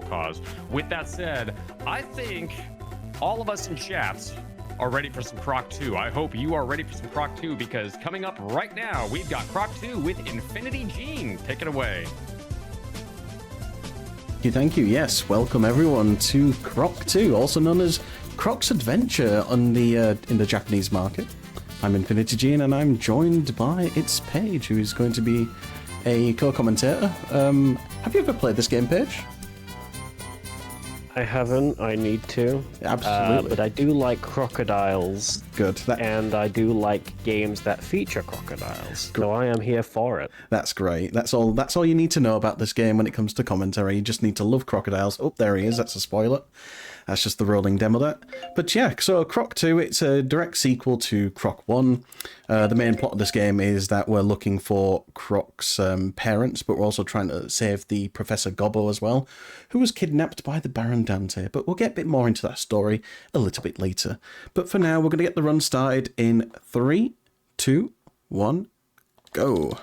cause. With that said, I think all of us in chats are ready for some Croc 2. I hope you are ready for some Croc 2 because coming up right now, we've got Croc 2 with Infinity Gene. Take it away. Thank you. Yes, welcome everyone to Croc 2, also known as Croc's Adventure on the in the Japanese market. I'm Infinity Gene, and I'm joined by its Paige, who is going to be a co-commentator. Have you ever played this game, Paige? I haven't. I need to. Absolutely. But I do like crocodiles. Good. And I do like games that feature crocodiles. So I am here for it. That's great. That's all you need to know about this game when it comes to commentary. You just need to love crocodiles. Oh, there he is. That's a spoiler. That's just the rolling demo there. But yeah, so Croc 2, it's a direct sequel to Croc 1. The main plot of this game is that we're looking for Croc's parents, but we're also trying to save the Professor Gobbo as well, who was kidnapped by the Baron Dante. But we'll get a bit more into that story a little bit later. But for now, we're going to get the run started in 3, 2, 1, go.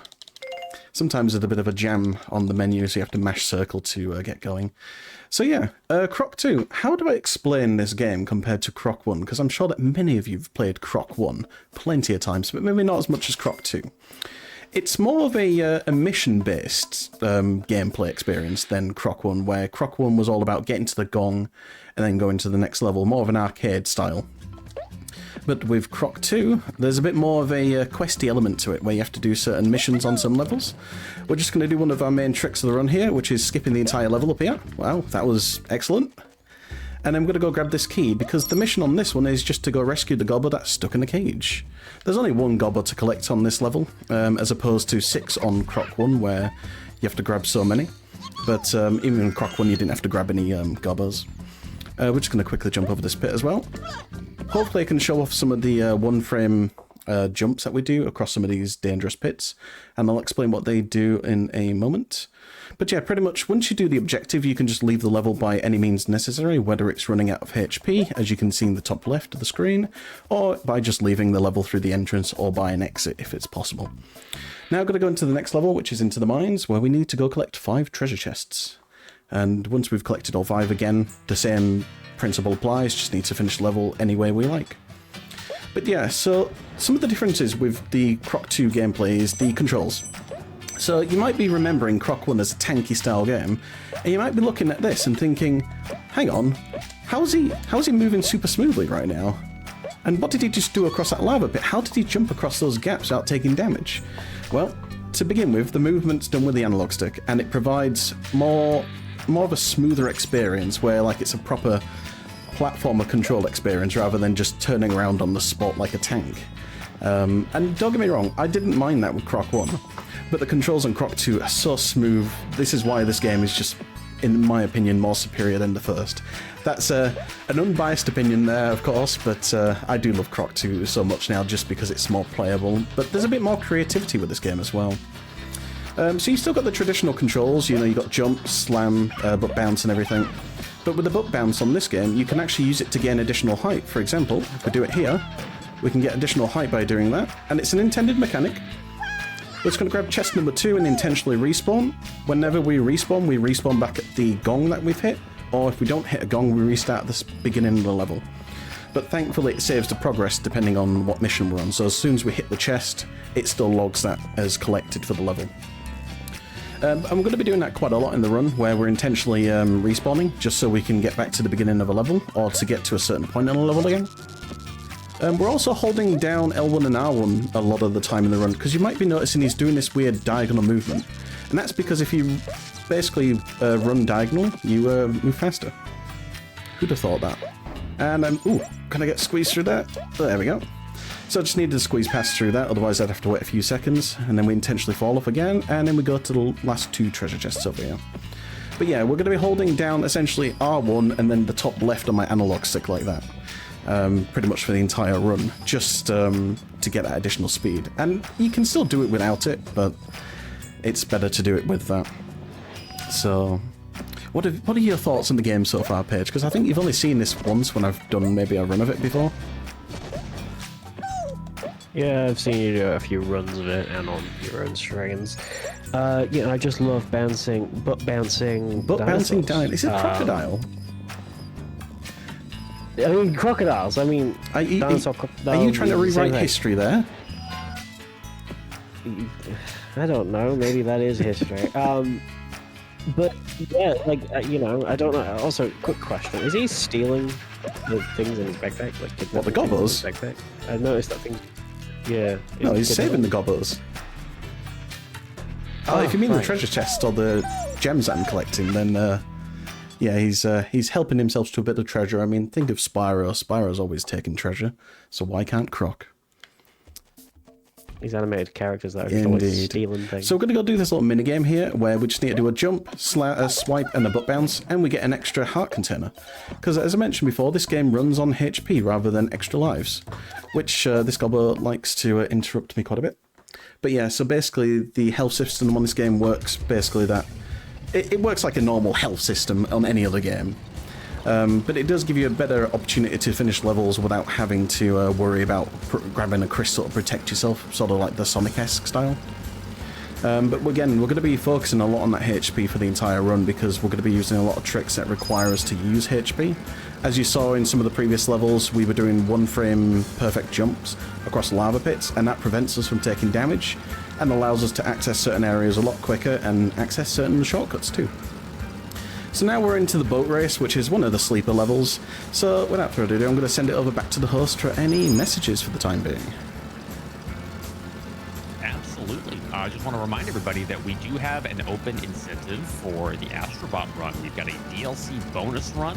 Sometimes there's a bit of a jam on the menu, so you have to mash circle to get going. So yeah, Croc 2, how do I explain this game compared to Croc 1? Because I'm sure that many of you have played Croc 1 plenty of times, but maybe not as much as Croc 2. It's more of a mission-based gameplay experience than Croc 1, where Croc 1 was all about getting to the gong and then going to the next level, more of an arcade style. But with Croc 2, there's a bit more of a questy element to it, where you have to do certain missions on some levels. We're just going to do one of our main tricks of the run here, which is skipping the entire level up here. Wow, that was excellent. And I'm going to go grab this key, because the mission on this one is just to go rescue the gobbo that's stuck in a cage. There's only one gobbo to collect on this level, as opposed to 6 on Croc 1, where you have to grab so many. But even in Croc 1, you didn't have to grab any gobbos. We're just going to quickly jump over this pit as well. Hopefully I can show off some of the one-frame jumps that we do across some of these dangerous pits, and I'll explain what they do in a moment. But yeah, pretty much once you do the objective, you can just leave the level by any means necessary, whether it's running out of HP, as you can see in the top left of the screen, or by just leaving the level through the entrance, or by an exit if it's possible. Now I'm going to go into the next level, which is into the mines, where we need to go collect 5 treasure chests. And once we've collected all 5 again, the same principle applies, just need to finish the level any way we like. But yeah, so some of the differences with the Croc 2 gameplay is the controls. So you might be remembering Croc 1 as a tanky style game, and you might be looking at this and thinking, hang on, how's he moving super smoothly right now? And what did he just do across that lava pit? How did he jump across those gaps without taking damage? Well, to begin with, the movement's done with the analog stick, and it provides more of a smoother experience, where like it's a proper platformer control experience rather than just turning around on the spot like a tank. And don't get me wrong, I didn't mind that with Croc 1, but the controls on Croc 2 are so smooth. This is why this game is just, in my opinion, more superior than the first. That's an unbiased opinion there, of course, but I do love Croc 2 so much now just because it's more playable, but there's a bit more creativity with this game as well. So you've still got the traditional controls, you know, you've got jump, slam, butt bounce and everything. But with the butt bounce on this game, you can actually use it to gain additional height. For example, if we do it here, we can get additional height by doing that. And it's an intended mechanic. We're just going to grab chest number 2 and intentionally respawn. Whenever we respawn back at the gong that we've hit. Or if we don't hit a gong, we restart at the beginning of the level. But thankfully it saves the progress depending on what mission we're on. So as soon as we hit the chest, it still logs that as collected for the level. And we're going to be doing that quite a lot in the run, where we're intentionally respawning, just so we can get back to the beginning of a level, or to get to a certain point on a level again. We're also holding down L1 and R1 a lot of the time in the run, because you might be noticing he's doing this weird diagonal movement. And that's because if you basically run diagonal, you move faster. Who'd have thought that? And ooh, can I get squeezed through that? There we go. So I just needed to squeeze past through that, otherwise I'd have to wait a few seconds, and then we intentionally fall off again, and then we go to the last 2 treasure chests over here. But yeah, we're going to be holding down essentially R1 and then the top left on my analog stick like that. Pretty much for the entire run, just to get that additional speed. And you can still do it without it, but it's better to do it with that. So, what are your thoughts on the game so far, Paige? Because I think you've only seen this once when I've done maybe a run of it before. Yeah, I've seen you do a few runs of it and on your own streams. Yeah, I just love bouncing Bouncing dinosaurs. dinosaur. Is it crocodile? I mean, crocodiles. I mean, Are you crocodile, trying to rewrite history there? I don't know. Maybe that is history. But yeah, like you know, I don't know. Also, quick question: is he stealing the things in his backpack? Like What, the gobbles? Backpack. I noticed that thing. Yeah. No, he's saving the gobbles. Oh, if you mean the treasure chest or the gems I'm collecting, then yeah, he's helping himself to a bit of treasure. I mean, think of Spyro. Spyro's always taking treasure, so why can't Croc? These animated characters that are always stealing things. So we're going to go do this little minigame here, where we just need to do a jump, a swipe, and a butt bounce, and we get an extra heart container. Because as I mentioned before, this game runs on HP rather than extra lives, which this gobber likes to interrupt me quite a bit. But yeah, so basically the health system on this game works basically that... It works like a normal health system on any other game. But it does give you a better opportunity to finish levels without having to worry about grabbing a crystal to protect yourself, sort of like the Sonic-esque style. But again, we're going to be focusing a lot on that HP for the entire run because we're going to be using a lot of tricks that require us to use HP. As you saw in some of the previous levels, we were doing one-frame perfect jumps across lava pits, and that prevents us from taking damage and allows us to access certain areas a lot quicker and access certain shortcuts too. So now we're into the boat race, which is one of the sleeper levels. So without further ado, I'm going to send it over back to the host for any messages for the time being. Absolutely. I just want to remind everybody that we do have an open incentive for the Astrobot run. We've got a DLC bonus run.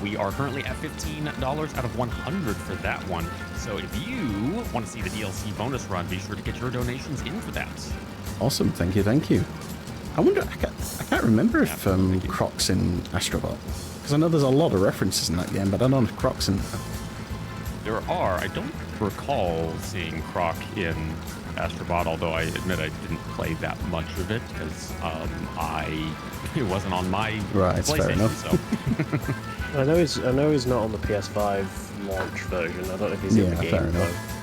We are currently at $15 out of 100 for that one. So if you want to see the DLC bonus run, be sure to get your donations in for that. Awesome. Thank you. Thank you. I wonder, I can't remember if Croc's in Astrobot. Because I know there's a lot of references in that game, but I don't know if Croc's in... There are. I don't recall seeing Croc in Astrobot, although I admit I didn't play that much of it because it wasn't on my PlayStation. Fair enough. So. I know he's not on the PS5 launch version. I don't know if he's in the game. Fair enough.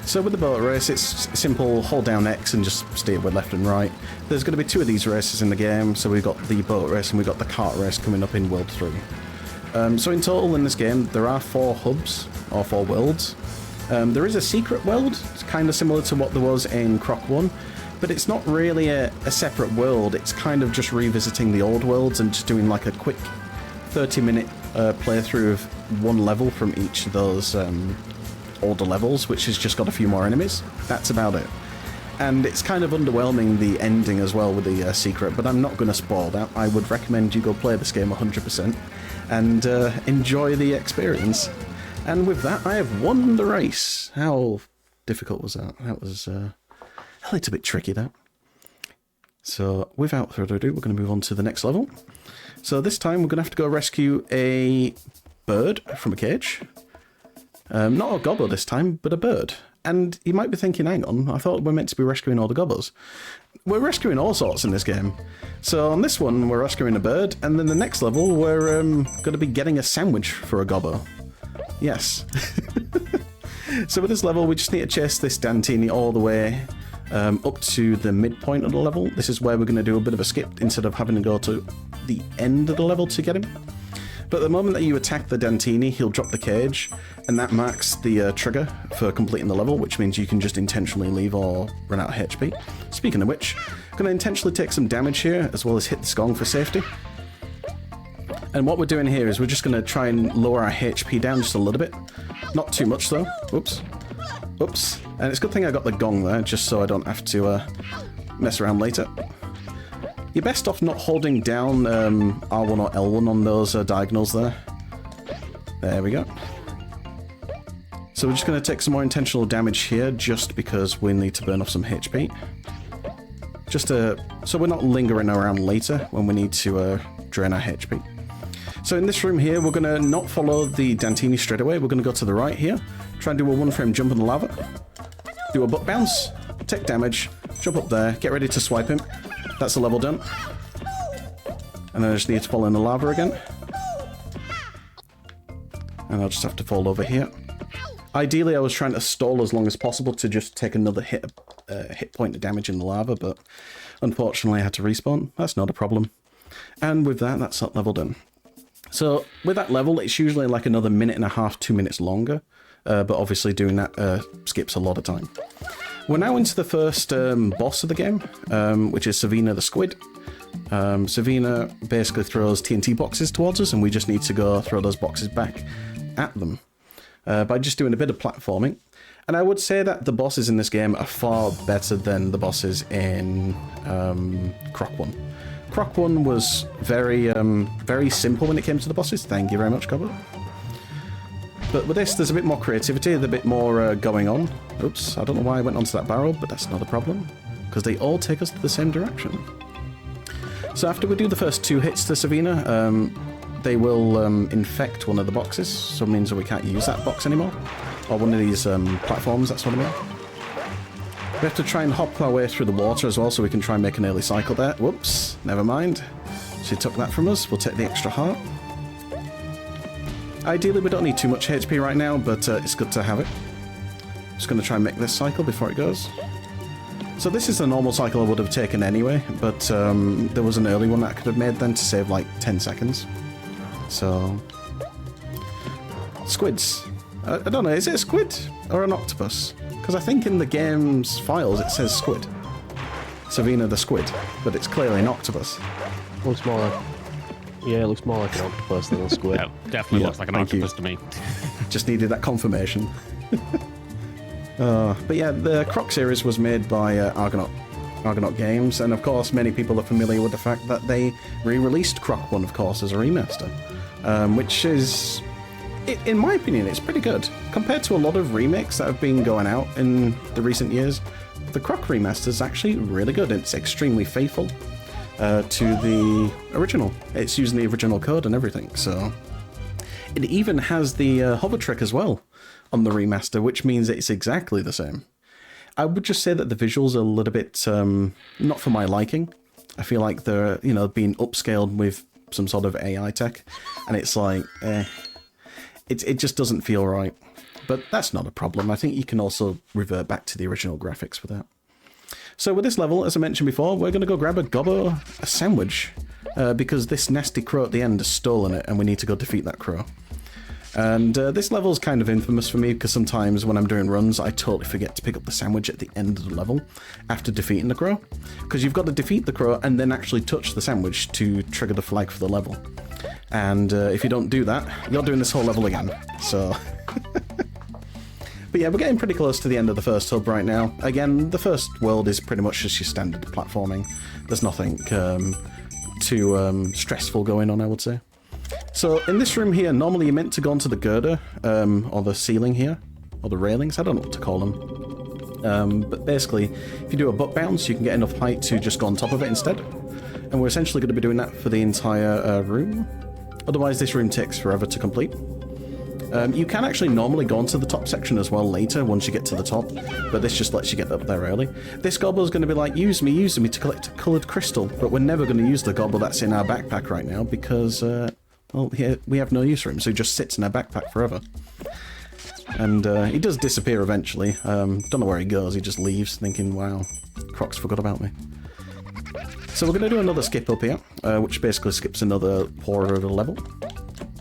So with the boat race, it's simple, hold down X and just steer with left and right. There's going to be 2 of these races in the game, so we've got the boat race and we've got the kart race coming up in World 3. So in total in this game, there are 4 hubs, or 4 worlds. There is a secret world, it's kind of similar to what there was in Croc 1, but it's not really a separate world, it's kind of just revisiting the old worlds and just doing like a quick 30-minute playthrough of one level from each of those older levels, which has just got a few more enemies. That's about it. And it's kind of underwhelming, the ending as well with the secret, but I'm not going to spoil that. I would recommend you go play this game 100% and enjoy the experience. And with that, I have won the race. How difficult was that? That was a little bit tricky, that. So without further ado, we're going to move on to the next level. So this time we're going to have to go rescue a bird from a cage. Not a gobber this time, but a bird. And you might be thinking, hang on, I thought we're meant to be rescuing all the gobbers. We're rescuing all sorts in this game. So on this one, we're rescuing a bird, and then the next level, we're going to be getting a sandwich for a gobber. Yes. So with this level, we just need to chase this Dantini all the way up to the midpoint of the level. This is where we're going to do a bit of a skip instead of having to go to the end of the level to get him. But the moment that you attack the Dantini, he'll drop the cage, and that marks the trigger for completing the level, which means you can just intentionally leave or run out of HP. Speaking of which, I'm going to intentionally take some damage here, as well as hit the gong for safety. And what we're doing here is we're just going to try and lower our HP down just a little bit. Not too much, though. Oops. Oops. And it's a good thing I got the gong there, just so I don't have to mess around later. You're best off not holding down R1 or L1 on those diagonals there. There we go. So we're just going to take some more intentional damage here, just because we need to burn off some HP. Just so we're not lingering around later when we need to drain our HP. So in this room here, we're going to not follow the Dantini straight away. We're going to go to the right here, try and do a one-frame jump in the lava, do a butt bounce, take damage, jump up there, get ready to swipe him. That's the level done. And then I just need to fall in the lava again. And I'll just have to fall over here. Ideally, I was trying to stall as long as possible to just take another hit hit point of damage in the lava, but unfortunately I had to respawn. That's not a problem. And with that, that's that level done. So with that level, it's usually like another 1.5 minutes, 2 minutes longer, but obviously doing that skips a lot of time. We're now into the first boss of the game, which is Savina the Squid. Savina basically throws TNT boxes towards us, and we just need to go throw those boxes back at them by just doing a bit of platforming. And I would say that the bosses in this game are far better than the bosses in Croc 1. Croc 1 was very simple when it came to the bosses. Thank you very much, Cobble. But with this, there's a bit more creativity, a bit more going on. Oops, I don't know why I went onto that barrel, but that's not a problem, because they all take us to the same direction. So after we do the first 2 hits to Savina, they will infect one of the boxes, so it means that we can't use that box anymore. Or one of these platforms, that's what I mean. We have to try and hop our way through the water as well, so we can try and make an early cycle there. Whoops, never mind. She took that from us. We'll take the extra heart. Ideally, we don't need too much HP right now, but it's good to have it. Just going to try and make this cycle before it goes. So this is the normal cycle I would have taken anyway, but there was an early one that I could have made then to save like 10 seconds. So... Squids. I don't know, is it a squid or an octopus? Because I think in the game's files it says squid. Savina the Squid, but it's clearly an octopus. Looks more like... Yeah, it looks more like an octopus than a squid. That definitely looks like an octopus to me. Just needed that confirmation. But yeah, the Croc series was made by Argonaut Games, and of course many people are familiar with the fact that they re-released Croc 1, of course, as a remaster, which is, in my opinion, it's pretty good. Compared to a lot of remakes that have been going out in the recent years, the Croc remaster is actually really good. It's extremely faithful to the original. It's using the original code and everything, so... It even has the hover trick as well on the remaster, which means it's exactly the same. I would just say that the visuals are a little bit not for my liking. I feel like they're, you know, being upscaled with some sort of AI tech, and it's like, it just doesn't feel right. But that's not a problem. I think you can also revert back to the original graphics with that. So with this level, as I mentioned before, we're going to go grab a sandwich, because this nasty crow at the end has stolen it, and we need to go defeat that crow. And this level is kind of infamous for me, because sometimes when I'm doing runs, I totally forget to pick up the sandwich at the end of the level, after defeating the crow. Because you've got to defeat the crow, and then actually touch the sandwich to trigger the flag for the level. And if you don't do that, you're doing this whole level again. So... But yeah, we're getting pretty close to the end of the first hub right now. Again, the first world is pretty much just your standard platforming. There's nothing too stressful going on, I would say. So in this room here, normally you're meant to go onto the girder, or the ceiling here, or the railings, I don't know what to call them. But basically, if you do a butt bounce, you can get enough height to just go on top of it instead. And we're essentially going to be doing that for the entire room. Otherwise, this room takes forever to complete. You can actually normally go onto the top section as well later, once you get to the top, but this just lets you get up there early. This gobble is going to be like, use me to collect a coloured crystal, but we're never going to use the gobble that's in our backpack right now, because, well, here we have no use for him, so he just sits in our backpack forever. And he does disappear eventually. Don't know where he goes, he just leaves, thinking, wow, Croc's forgot about me. So we're going to do another skip up here, which basically skips another quarter of the level.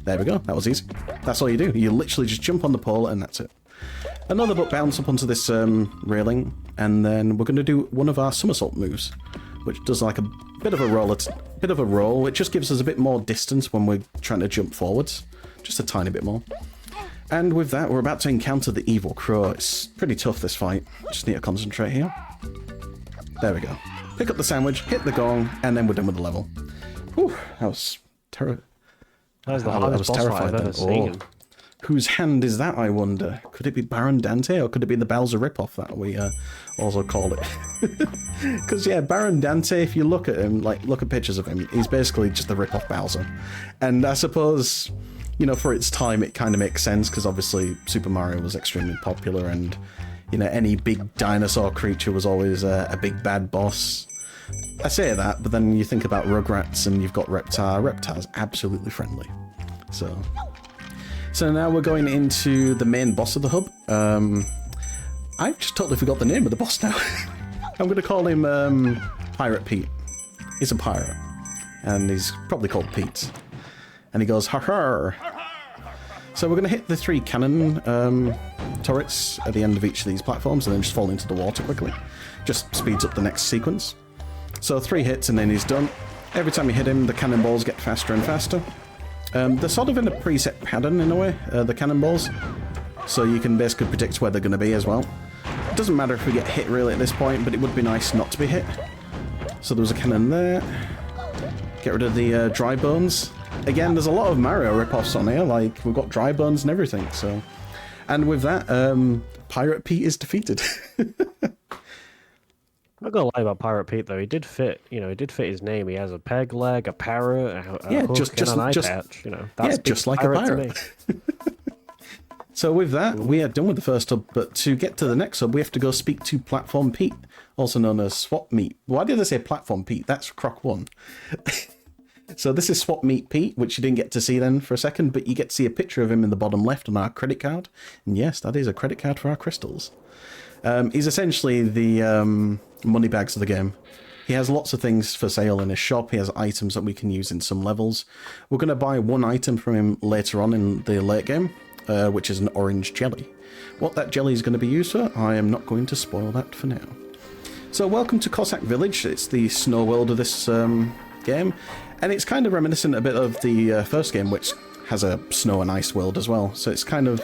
There we go, that was easy. That's all you do. You literally just jump on the pole and that's it. Another butt bounce up onto this railing, and then we're going to do one of our somersault moves, which does like a bit of a roll. It just gives us a bit more distance when we're trying to jump forwards. Just a tiny bit more. And with that, we're about to encounter the evil crow. It's pretty tough, this fight. Just need to concentrate here. There we go. Pick up the sandwich, hit the gong, and then we're done with the level. Whew, that was terrible. That was the hardest boss fight I've ever seen. Whose hand is that, I wonder? Could it be Baron Dante, or could it be the Bowser ripoff that we also call it? Because, yeah, Baron Dante, if you look at him, like, look at pictures of him, he's basically just the ripoff Bowser. And I suppose, you know, for its time, it kind of makes sense, because obviously Super Mario was extremely popular, and, you know, any big dinosaur creature was always a big bad boss. I say that, but then you think about Rugrats and you've got Reptar. Reptar's absolutely friendly. So now we're going into the main boss of the hub. I've just totally forgot the name of the boss now. I'm going to call him Pirate Pete. He's a pirate. And he's probably called Pete. And he goes, ha ha. So we're going to hit the 3 cannon turrets at the end of each of these platforms and then just fall into the water quickly. Just speeds up the next sequence. So 3 hits and then he's done. Every time you hit him, the cannonballs get faster and faster. They're sort of in a preset pattern in a way, the cannonballs. So you can basically predict where they're going to be as well. It doesn't matter if we get hit really at this point, but it would be nice not to be hit. So there was a cannon there. Get rid of the dry bones. Again, there's a lot of Mario rip-offs on here, like we've got dry bones and everything, so... And with that, Pirate Pete is defeated. I'm not gonna lie about Pirate Pete though. He did fit, you know, he did fit his name. He has a peg leg, a parrot, a hook, and an eye patch. You know, that's just like a pirate. So with that, we are done with the first hub. But to get to the next hub, we have to go speak to Platform Pete, also known as Swap Meet. Why did I say Platform Pete? That's Croc 1. So this is Swap Meet Pete, which you didn't get to see then for a second, but you get to see a picture of him in the bottom left on our credit card. And yes, that is a credit card for our crystals. He's essentially the money bags of the game. He has lots of things for sale in his shop. He has items that we can use in some levels. We're going to buy one item from him later on in the late game, which is an orange jelly. What that jelly is going to be used for, I am not going to spoil that for now. So welcome to Cossack Village. It's the snow world of this game. And it's kind of reminiscent a bit of the first game, which has a snow and ice world as well. So it's kind of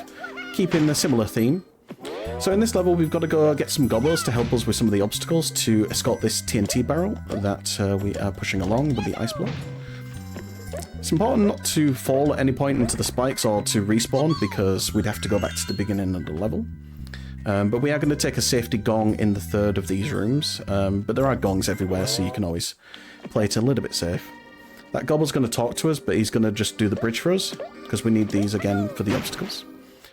keeping a similar theme. So in this level, we've got to go get some gobbles to help us with some of the obstacles to escort this TNT barrel that we are pushing along with the ice block. It's important not to fall at any point into the spikes or to respawn, because we'd have to go back to the beginning of the level. But we are going to take a safety gong in the third of these rooms. But there are gongs everywhere, so you can always play it a little bit safe. That gobble's going to talk to us, but he's going to just do the bridge for us, because we need these again for the obstacles.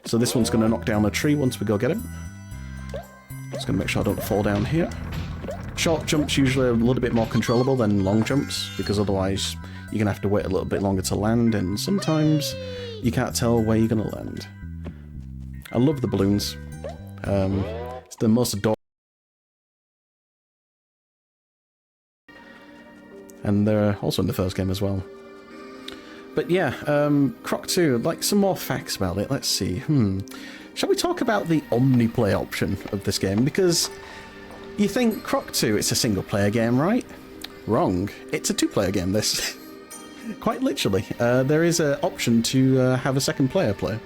So this one's going to knock down a tree once we go get him. Just going to make sure I don't fall down here. Short jumps usually a little bit more controllable than long jumps, because otherwise you're going to have to wait a little bit longer to land, and sometimes you can't tell where you're going to land. I love the balloons. It's the most adorable. And they're also in the first game as well. But yeah, Croc 2, like some more facts about it. Let's see. Shall we talk about the omni-play option of this game? Because you think Croc 2, it's a single-player game, right? Wrong. It's a two-player game, this. Quite literally. There is an option to have a second player play.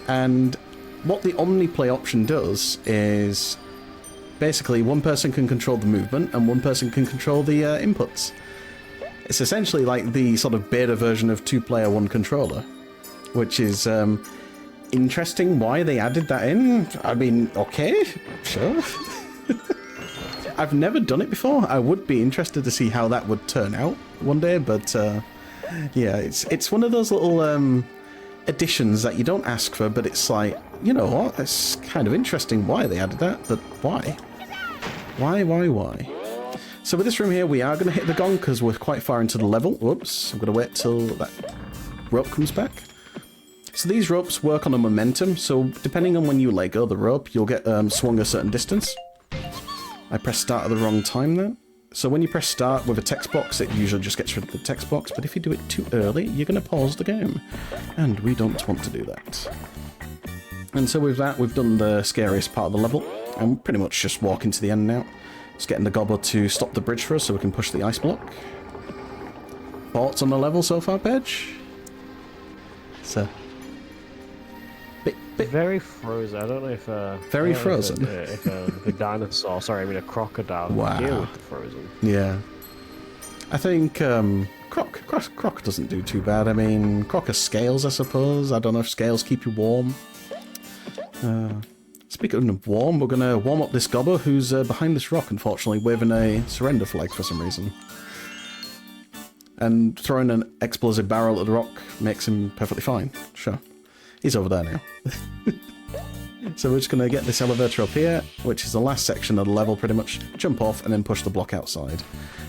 And what the omni-play option does is basically one person can control the movement and one person can control the inputs. It's essentially like the sort of beta version of two-player, one controller, which is interesting why they added that in. I mean, okay, sure. I've never done it before. I would be interested to see how that would turn out one day, but yeah, it's one of those little additions that you don't ask for, but it's like, you know what, it's kind of interesting why they added that, but why? Why? So with this room here, we are going to hit the gong because we're quite far into the level. Whoops, I'm going to wait till that rope comes back. So these ropes work on a momentum, so depending on when you let go the rope, you'll get swung a certain distance. I pressed start at the wrong time there. So when you press start with a text box, it usually just gets rid of the text box, but if you do it too early, you're going to pause the game. And we don't want to do that. And so with that, we've done the scariest part of the level, and we're pretty much just walking to the end now. Just getting the gobble to stop the bridge for us so we can push the ice block. Thoughts on the level so far, Pedge? It's a bit... Very frozen. I don't know if very frozen. If a dinosaur, sorry, I mean a crocodile. Wow. Deal with the frozen. Yeah. I think Croc doesn't do too bad. I mean, Croc has scales, I suppose. I don't know if scales keep you warm. Speaking of warm, we're going to warm up this gobber who's behind this rock, unfortunately, waving a surrender flag for some reason. And throwing an explosive barrel at the rock makes him perfectly fine. Sure. He's over there now. So we're just going to get this elevator up here, which is the last section of the level, pretty much. Jump off and then push the block outside.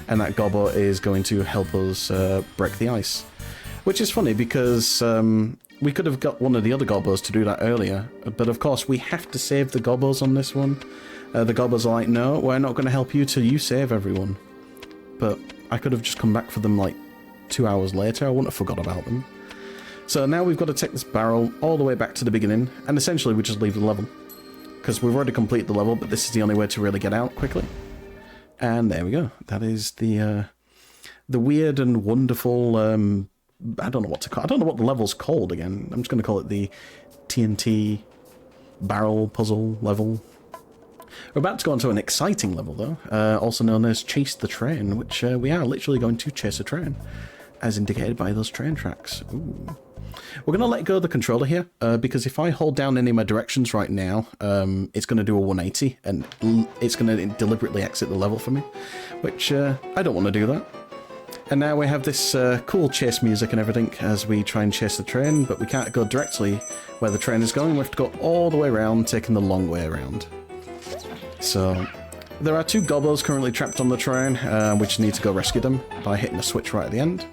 And that gobber is going to help us break the ice. Which is funny because we could have got one of the other gobbos to do that earlier, but of course we have to save the gobbos on this one. The gobbos are like, no, we're not going to help you till you save everyone. But I could have just come back for them like 2 hours later. I wouldn't have forgot about them. So now we've got to take this barrel all the way back to the beginning, and essentially we just leave the level. Because we've already completed the level, but this is the only way to really get out quickly. And there we go. That is the weird and wonderful, I don't know what to call it. I don't know what the level's called again. I'm just going to call it the TNT barrel puzzle level. We're about to go on to an exciting level, though, also known as Chase the Train, which we are literally going to chase a train, as indicated by those train tracks. Ooh. We're going to let go of the controller here, because if I hold down any of my directions right now, it's going to do a 180, and it's going to deliberately exit the level for me, which I don't want to do that. And now we have this cool chase music and everything as we try and chase the train, but we can't go directly where the train is going. We have to go all the way around, taking the long way around. So, there are 2 gobbos currently trapped on the train. We just need to go rescue them by hitting the switch right at the end.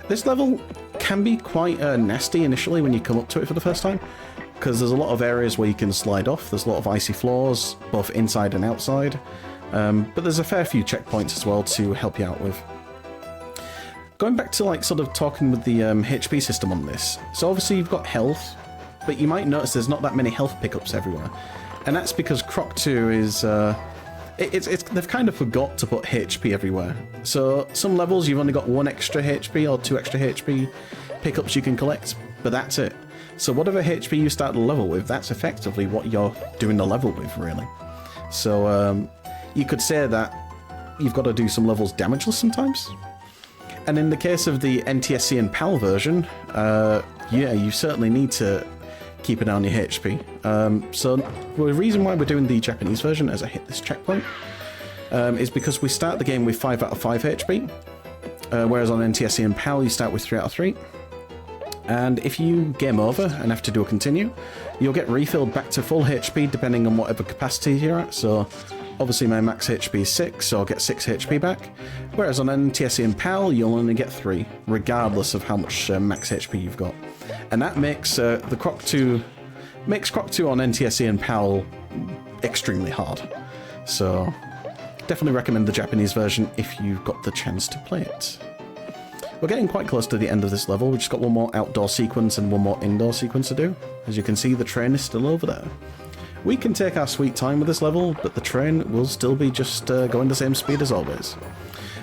This level can be quite nasty initially when you come up to it for the first time, because there's a lot of areas where you can slide off. There's a lot of icy floors, both inside and outside. But there's a fair few checkpoints as well to help you out with. Going back to like sort of talking with the HP system on this. So obviously you've got health, but you might notice there's not that many health pickups everywhere. And that's because Croc 2 is, they've kind of forgot to put HP everywhere. So some levels you've only got 1 extra HP or 2 extra HP pickups you can collect, but that's it. So whatever HP you start the level with, that's effectively what you're doing the level with, really. So you could say that you've got to do some levels damageless sometimes. And in the case of the NTSC and PAL version, yeah, you certainly need to keep an eye on your HP. So the reason why we're doing the Japanese version as I hit this checkpoint is because we start the game with 5 out of 5 HP, whereas on NTSC and PAL you start with 3 out of 3. And if you game over and have to do a continue, you'll get refilled back to full HP depending on whatever capacity you're at. So obviously my max HP is 6, so I'll get 6 HP back. Whereas on NTSC and PAL, you'll only get 3, regardless of how much max HP you've got. And that makes the Croc 2 makes Croc 2 on NTSC and PAL extremely hard. So definitely recommend the Japanese version if you've got the chance to play it. We're getting quite close to the end of this level. We've just got one more outdoor sequence and one more indoor sequence to do. As you can see, the train is still over there. We can take our sweet time with this level, but the train will still be just going the same speed as always.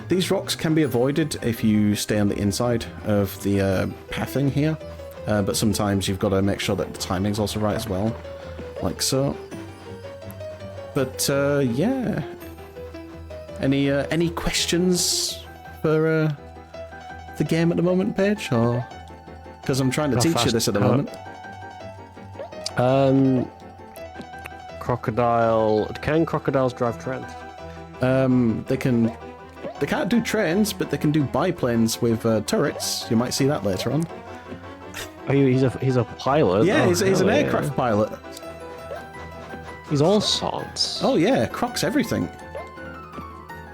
These rocks can be avoided if you stay on the inside of the pathing here, but sometimes you've got to make sure that the timing's also right as well, like so. But yeah, any questions for the game at the moment, Paige? Or because I'm trying to teach you this at the moment. Can crocodiles drive trains? They can't do trains, but they can do biplanes with turrets. You might see that later on. Oh, he's a pilot? Yeah, he's an aircraft pilot. He's all sorts. Oh yeah, Croc's everything.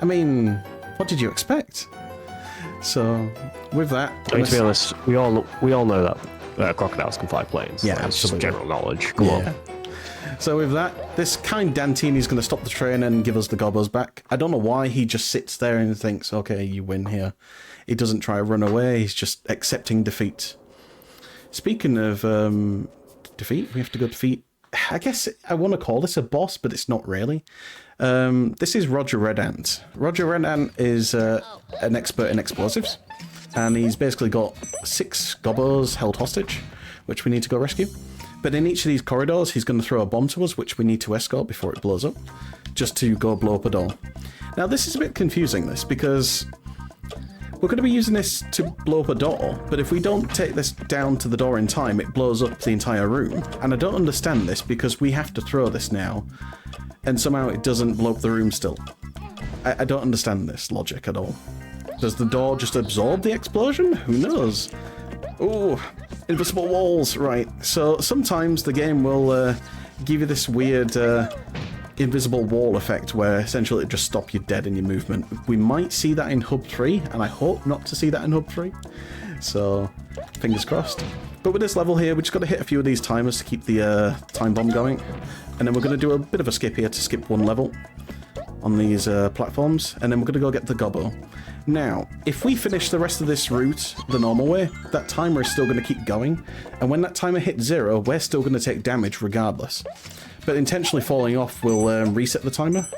I mean, what did you expect? So, with that... I mean, to be honest, we all know that crocodiles can fly planes. Yeah, that's just absolutely. general knowledge. Go on. So with that, this kind Dantini's going to stop the train and give us the gobbos back. I don't know why he just sits there and thinks, okay, you win here. He doesn't try to run away, he's just accepting defeat. Speaking of defeat, we have to go defeat... I guess I want to call this a boss, but it's not really. This is Roger Red Ant. Roger Red Ant is an expert in explosives, and he's basically got 6 gobbos held hostage, which we need to go rescue. But in each of these corridors, he's going to throw a bomb to us, which we need to escort before it blows up, just to go blow up a door. Now, this is a bit confusing, this, because we're going to be using this to blow up a door, but if we don't take this down to the door in time, it blows up the entire room. And I don't understand this, because we have to throw this now, and somehow it doesn't blow up the room still. I don't understand this logic at all. Does the door just absorb the explosion? Who knows? Ooh, invisible walls, right. So sometimes the game will give you this weird invisible wall effect where essentially it just stops you dead in your movement. We might see that in Hub 3, and I hope not to see that in Hub 3. So, fingers crossed. But with this level here, we just got to hit a few of these timers to keep the time bomb going. And then we're going to do a bit of a skip here to skip one level on these platforms. And then we're going to go get the gobbo. Now, if we finish the rest of this route the normal way, that timer is still going to keep going. And when that timer hits 0, we're still going to take damage regardless. But intentionally falling off will reset the timer.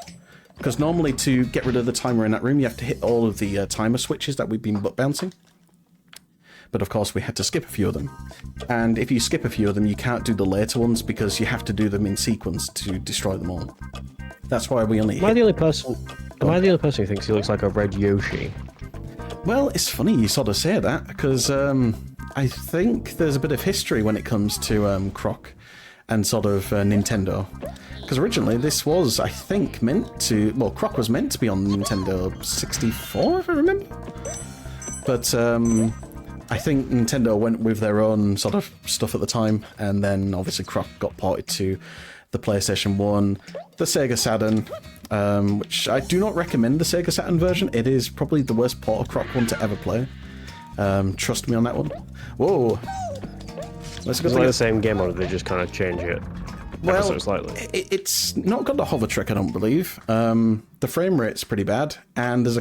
Because normally to get rid of the timer in that room, you have to hit all of the timer switches that we've been butt bouncing. But of course we had to skip a few of them. And if you skip a few of them, you can't do the later ones because you have to do them in sequence to destroy them all. That's why we only Am I the only person who thinks he looks like a red Yoshi? Well, it's funny you sort of say that, because I think there's a bit of history when it comes to Croc and sort of Nintendo. Because originally this was, I think, meant to... Well, Croc was meant to be on Nintendo 64, if I remember. But I think Nintendo went with their own sort of stuff at the time, and then obviously Croc got ported to the PlayStation 1, the Sega Saturn, which I do not recommend the Sega Saturn version. It is probably the worst port of Croc one to ever play. Trust me on that one. Whoa! It's like the same game, or they just kind of change it ever so slightly? It's not got the hover trick, I don't believe. The frame rate's pretty bad, and there's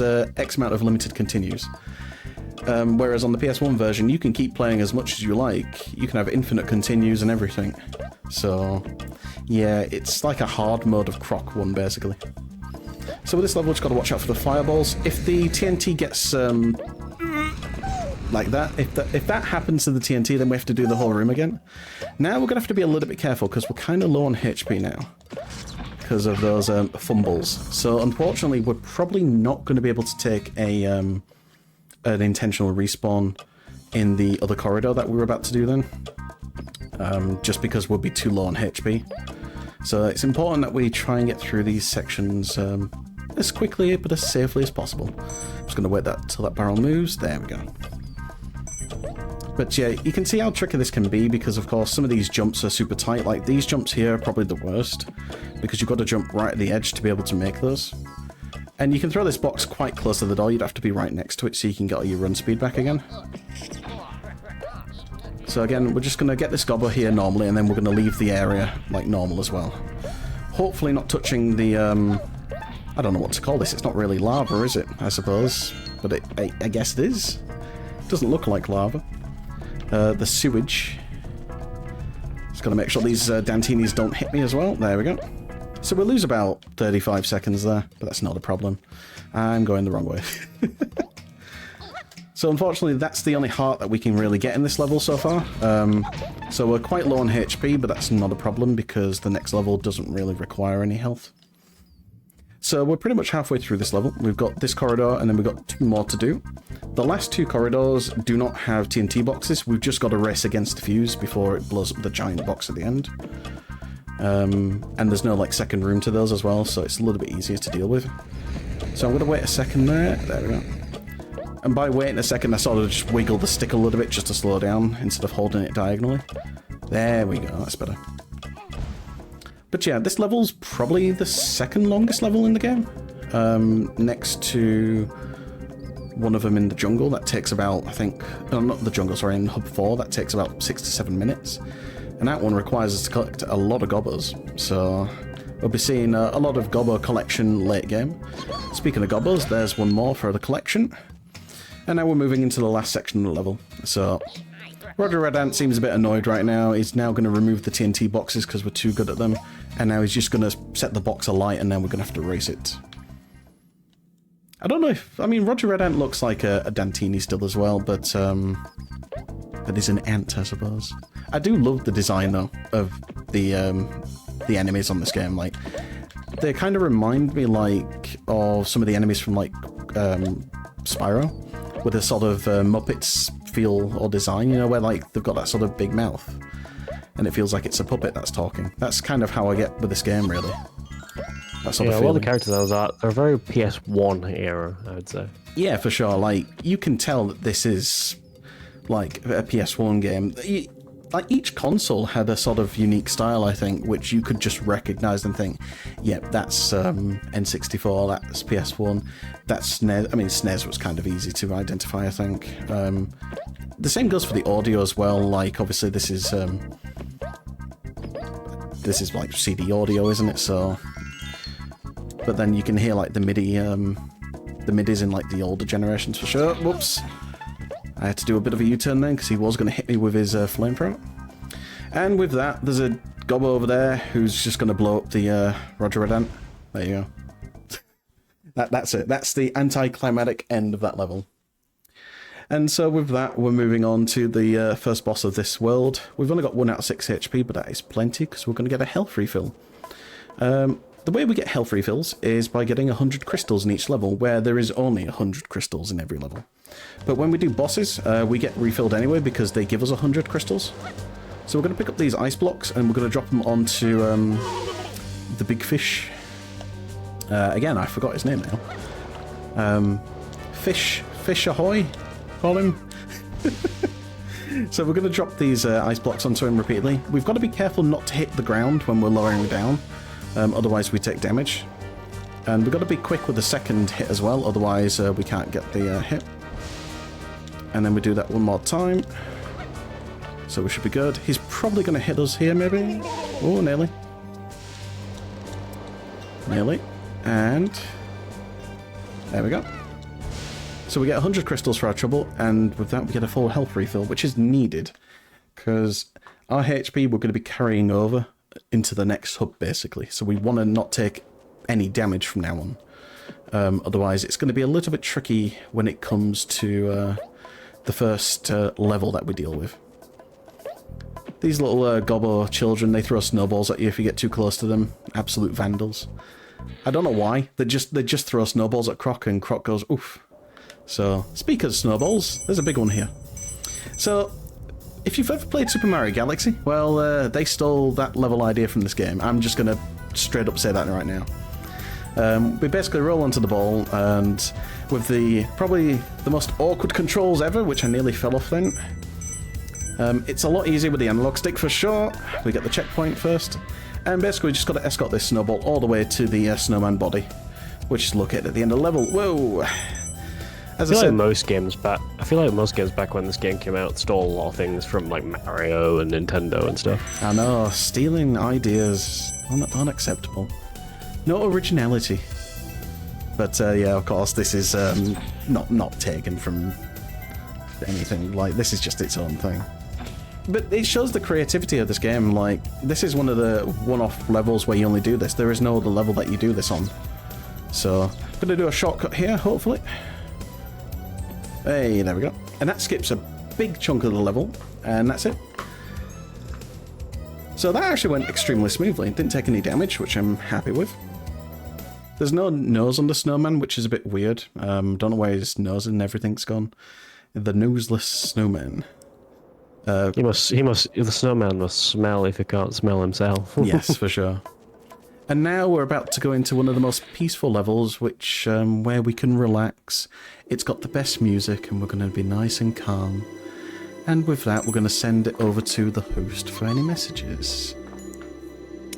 a X amount of limited continues. Whereas on the PS1 version, you can keep playing as much as you like. You can have infinite continues and everything. So, yeah, it's like a hard mode of Croc 1, basically. So with this level, we've just got to watch out for the fireballs. If the TNT gets, like that, if that happens to the TNT, then we have to do the whole room again. Now we're going to have to be a little bit careful, because we're kind of low on HP now. Because of those fumbles. So, unfortunately, we're probably not going to be able to take an intentional respawn in the other corridor that we were about to do then. Just because we'll be too low on HP. So it's important that we try and get through these sections as quickly but as safely as possible. I'm just going to wait till that barrel moves. There we go. But yeah, you can see how tricky this can be because of course some of these jumps are super tight. Like these jumps here are probably the worst because you've got to jump right at the edge to be able to make those. And you can throw this box quite close to the door. You'd have to be right next to it so you can get your run speed back again. So again, we're just going to get this gobber here normally, and then we're going to leave the area like normal as well. Hopefully not touching the, I don't know what to call this. It's not really lava, is it? I suppose. But I guess it is. It doesn't look like lava. The sewage. Just got to make sure these Dantinis don't hit me as well. There we go. So we'll lose about 35 seconds there, but that's not a problem. I'm going the wrong way. So unfortunately, that's the only heart that we can really get in this level so far. So we're quite low on HP, but that's not a problem because the next level doesn't really require any health. So we're pretty much halfway through this level. We've got this corridor, and then we've got 2 more to do. The last 2 corridors do not have TNT boxes. We've just got to race against the fuse before it blows up the giant box at the end. And there's no like second room to those as well, so it's a little bit easier to deal with. So I'm going to wait a second there. There we go. And by waiting a second, I sort of just wiggle the stick a little bit just to slow down instead of holding it diagonally. There we go, that's better. But yeah, this level's probably the second longest level in the game. Next to one of them in the jungle, that takes about, I think, no, not the jungle, sorry, in Hub 4, that takes about 6 to 7 minutes. And that one requires us to collect a lot of gobbos, so we'll be seeing a lot of gobbo collection late game. Speaking of gobbos, there's one more for the collection. And now we're moving into the last section of the level. So, Roger Red Ant seems a bit annoyed right now. He's now going to remove the TNT boxes because we're too good at them. And now he's just going to set the box alight and then we're going to have to race it. I don't know if... I mean, Roger Red Ant looks like a Dantini still as well, but he's an ant, I suppose. I do love the design, though, of the enemies on this game. Like, they kind of remind me, like, of some of the enemies from, like, Spyro. With a sort of Muppets feel or design, you know, where like they've got that sort of big mouth and it feels like it's a puppet that's talking. That's kind of how I get with this game, really. That sort of feeling. All the character designs are very PS1 era, I would say. Yeah, for sure. Like, you can tell that this is like a PS1 game. like each console had a sort of unique style, I think, which you could just recognize and think, yep, that's N64, that's PS1, that's SNES. I mean, SNES was kind of easy to identify, I think. The same goes for the audio as well. Like, obviously, this is like CD audio, isn't it? So, but then you can hear like the MIDI, the MIDIs in like the older generations for sure. Whoops. I had to do a bit of a U-turn then because he was going to hit me with his flamethrower. And with that, there's a gob over there who's just going to blow up the Roger Redant. There you go. That's it. That's the anticlimactic end of that level. And so with that, we're moving on to the first boss of this world. We've only got 1 out of 6 HP, but that is plenty because we're going to get a health refill. The way we get health refills is by getting 100 crystals in each level, where there is only 100 crystals in every level. But when we do bosses, we get refilled anyway because they give us 100 crystals. So we're going to pick up these ice blocks and we're going to drop them onto the big fish. Again, I forgot his name now. Fish ahoy, call him. So we're going to drop these ice blocks onto him repeatedly. We've got to be careful not to hit the ground when we're lowering him down. Otherwise we take damage. And we've got to be quick with the second hit as well, otherwise we can't get the hit. And then we do that one more time. So we should be good. He's probably going to hit us here, maybe? Oh, nearly. Nearly. And there we go. So we get 100 crystals for our trouble, and with that we get a full health refill, which is needed, because our HP we're going to be carrying over into the next hub, basically. So we want to not take any damage from now on. Otherwise, it's going to be a little bit tricky when it comes to the first level that we deal with. These little gobbo children, they throw snowballs at you if you get too close to them. Absolute vandals. I don't know why. They just throw snowballs at Croc, and Croc goes, oof. So, speaking of snowballs, there's a big one here. So, if you've ever played Super Mario Galaxy, well, they stole that level idea from this game. I'm just going to straight up say that right now. We basically roll onto the ball, and with probably the most awkward controls ever, which I nearly fell off then. It's a lot easier with the analog stick for sure. We get the checkpoint first, and basically we just got to escort this snowball all the way to the snowman body, which is located at the end of the level. Whoa! As I said, I feel like most games back when this game came out stole a lot of things from like Mario and Nintendo and stuff. I know, stealing ideas, unacceptable. No originality. But yeah, of course, this is not taken from anything. Like, this is just its own thing. But it shows the creativity of this game. Like, this is one of the one-off levels where you only do this. There is no other level that you do this on. So, I'm going to do a shortcut here, hopefully. Hey, there we go. And that skips a big chunk of the level, and that's it. So that actually went extremely smoothly. It didn't take any damage, which I'm happy with. There's no nose on the snowman, which is a bit weird. Don't know where his nose and everything's gone. The noseless snowman. The snowman must smell if he can't smell himself. Yes, for sure. And now we're about to go into one of the most peaceful levels, which where we can relax. It's got the best music, and we're going to be nice and calm. And with that, we're going to send it over to the host for any messages.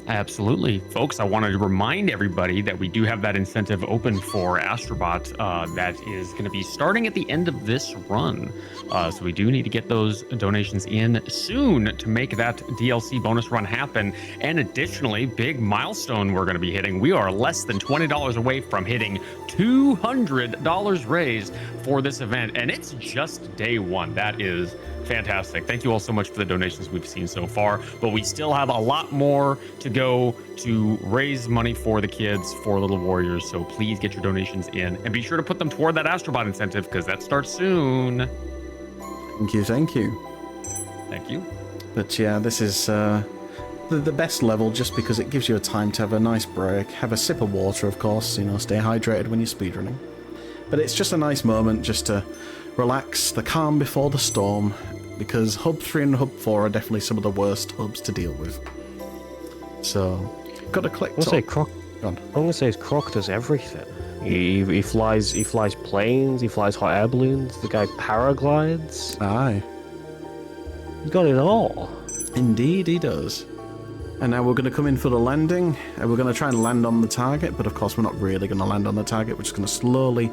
Absolutely. Folks, I wanted to remind everybody that we do have that incentive open for Astrobot that is going to be starting at the end of this run. So we do need to get those donations in soon to make that DLC bonus run happen. And additionally, big milestone we're going to be hitting. We are less than $20 away from hitting $200 raised for this event. And it's just day one. That is fantastic. Thank you all so much for the donations we've seen so far, but we still have a lot more to go to raise money for the kids, for Little Warriors. So please get your donations in and be sure to put them toward that Astrobot incentive because that starts soon. Thank you, thank you. Thank you. But yeah, this is the best level just because it gives you a time to have a nice break, have a sip of water, of course, you know, stay hydrated when you're speedrunning. But it's just a nice moment just to relax, the calm before the storm, because Hub 3 and Hub 4 are definitely some of the worst hubs to deal with. So, got to click. I'm gonna say Croc does everything. He flies planes, he flies hot air balloons, the guy paraglides. Aye. He got it all. Indeed he does. And now we're going to come in for the landing, and we're going to try and land on the target, but of course we're not really going to land on the target, we're just going to slowly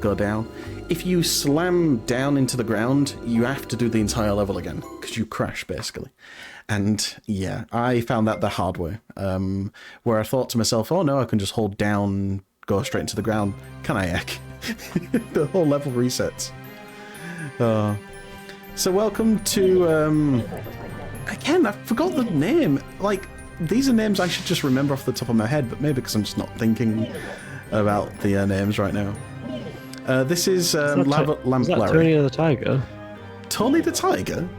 go down. If you slam down into the ground, you have to do the entire level again, because you crash, basically. And yeah, I found that the hard way, where I thought to myself, oh no, I can just hold down, go straight into the ground. Can I heck? The whole level resets. So welcome to... Again, I forgot the name. Like, these are names I should just remember off the top of my head, but maybe because I'm just not thinking about the names right now. This is Lava Lamp Larry. Is that Tony the Tiger? Tony the Tiger?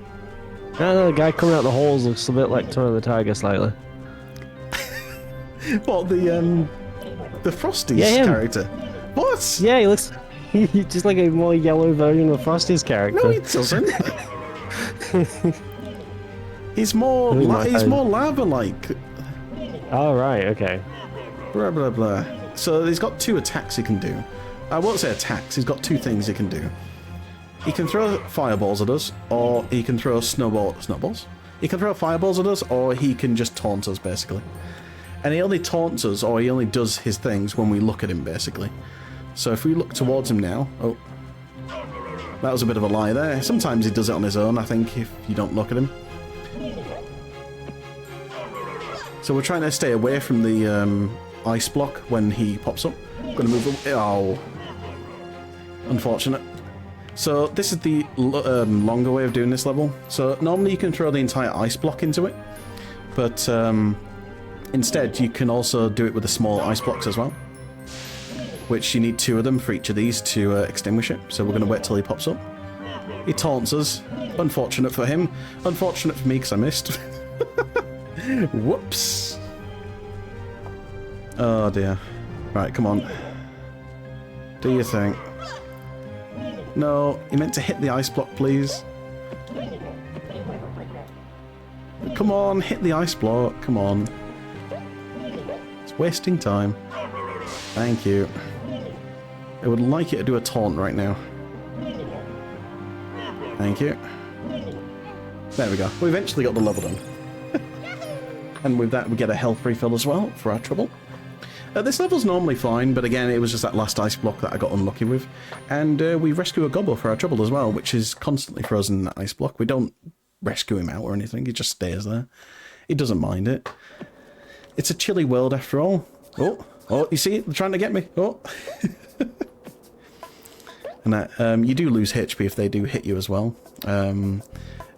No, the guy coming out the holes looks a bit like Tony the Tiger slightly. What, the Frosty's character? What? Yeah, he looks just like a more yellow version of Frosty's character. No, he doesn't. He's more lava-like. Oh, right, okay. Blah, blah, blah. So he's got 2 attacks he can do. I won't say attacks, he's got 2 things he can do. He can throw fireballs at us, or he can throw snowballs? He can throw fireballs at us, or he can just taunt us, basically. And he only taunts us, or he only does his things when we look at him, basically. So if we look towards him now... Oh. That was a bit of a lie there. Sometimes he does it on his own, I think, if you don't look at him. So we're trying to stay away from the ice block when he pops up. I'm going to move away. Oh. Unfortunate. So this is the longer way of doing this level. So normally you can throw the entire ice block into it. But instead you can also do it with the small ice blocks as well. Which you need 2 of them for each of these to extinguish it. So we're going to wait till he pops up. He taunts us. Unfortunate for him. Unfortunate for me because I missed. Whoops. Oh dear. Right, come on. Do your thing. No, you meant to hit the ice block, please. Come on, hit the ice block. Come on. It's wasting time. Thank you. I would like you to do a taunt right now. Thank you. There we go. We eventually got the level done. And with that, we get a health refill as well for our trouble. This level's normally fine, but again, it was just that last ice block that I got unlucky with. And we rescue a gobbo for our trouble as well, which is constantly frozen in that ice block. We don't rescue him out or anything, he just stays there. He doesn't mind it. It's a chilly world after all. Oh, you see it? They're trying to get me. Oh. And that, you do lose HP if they do hit you as well.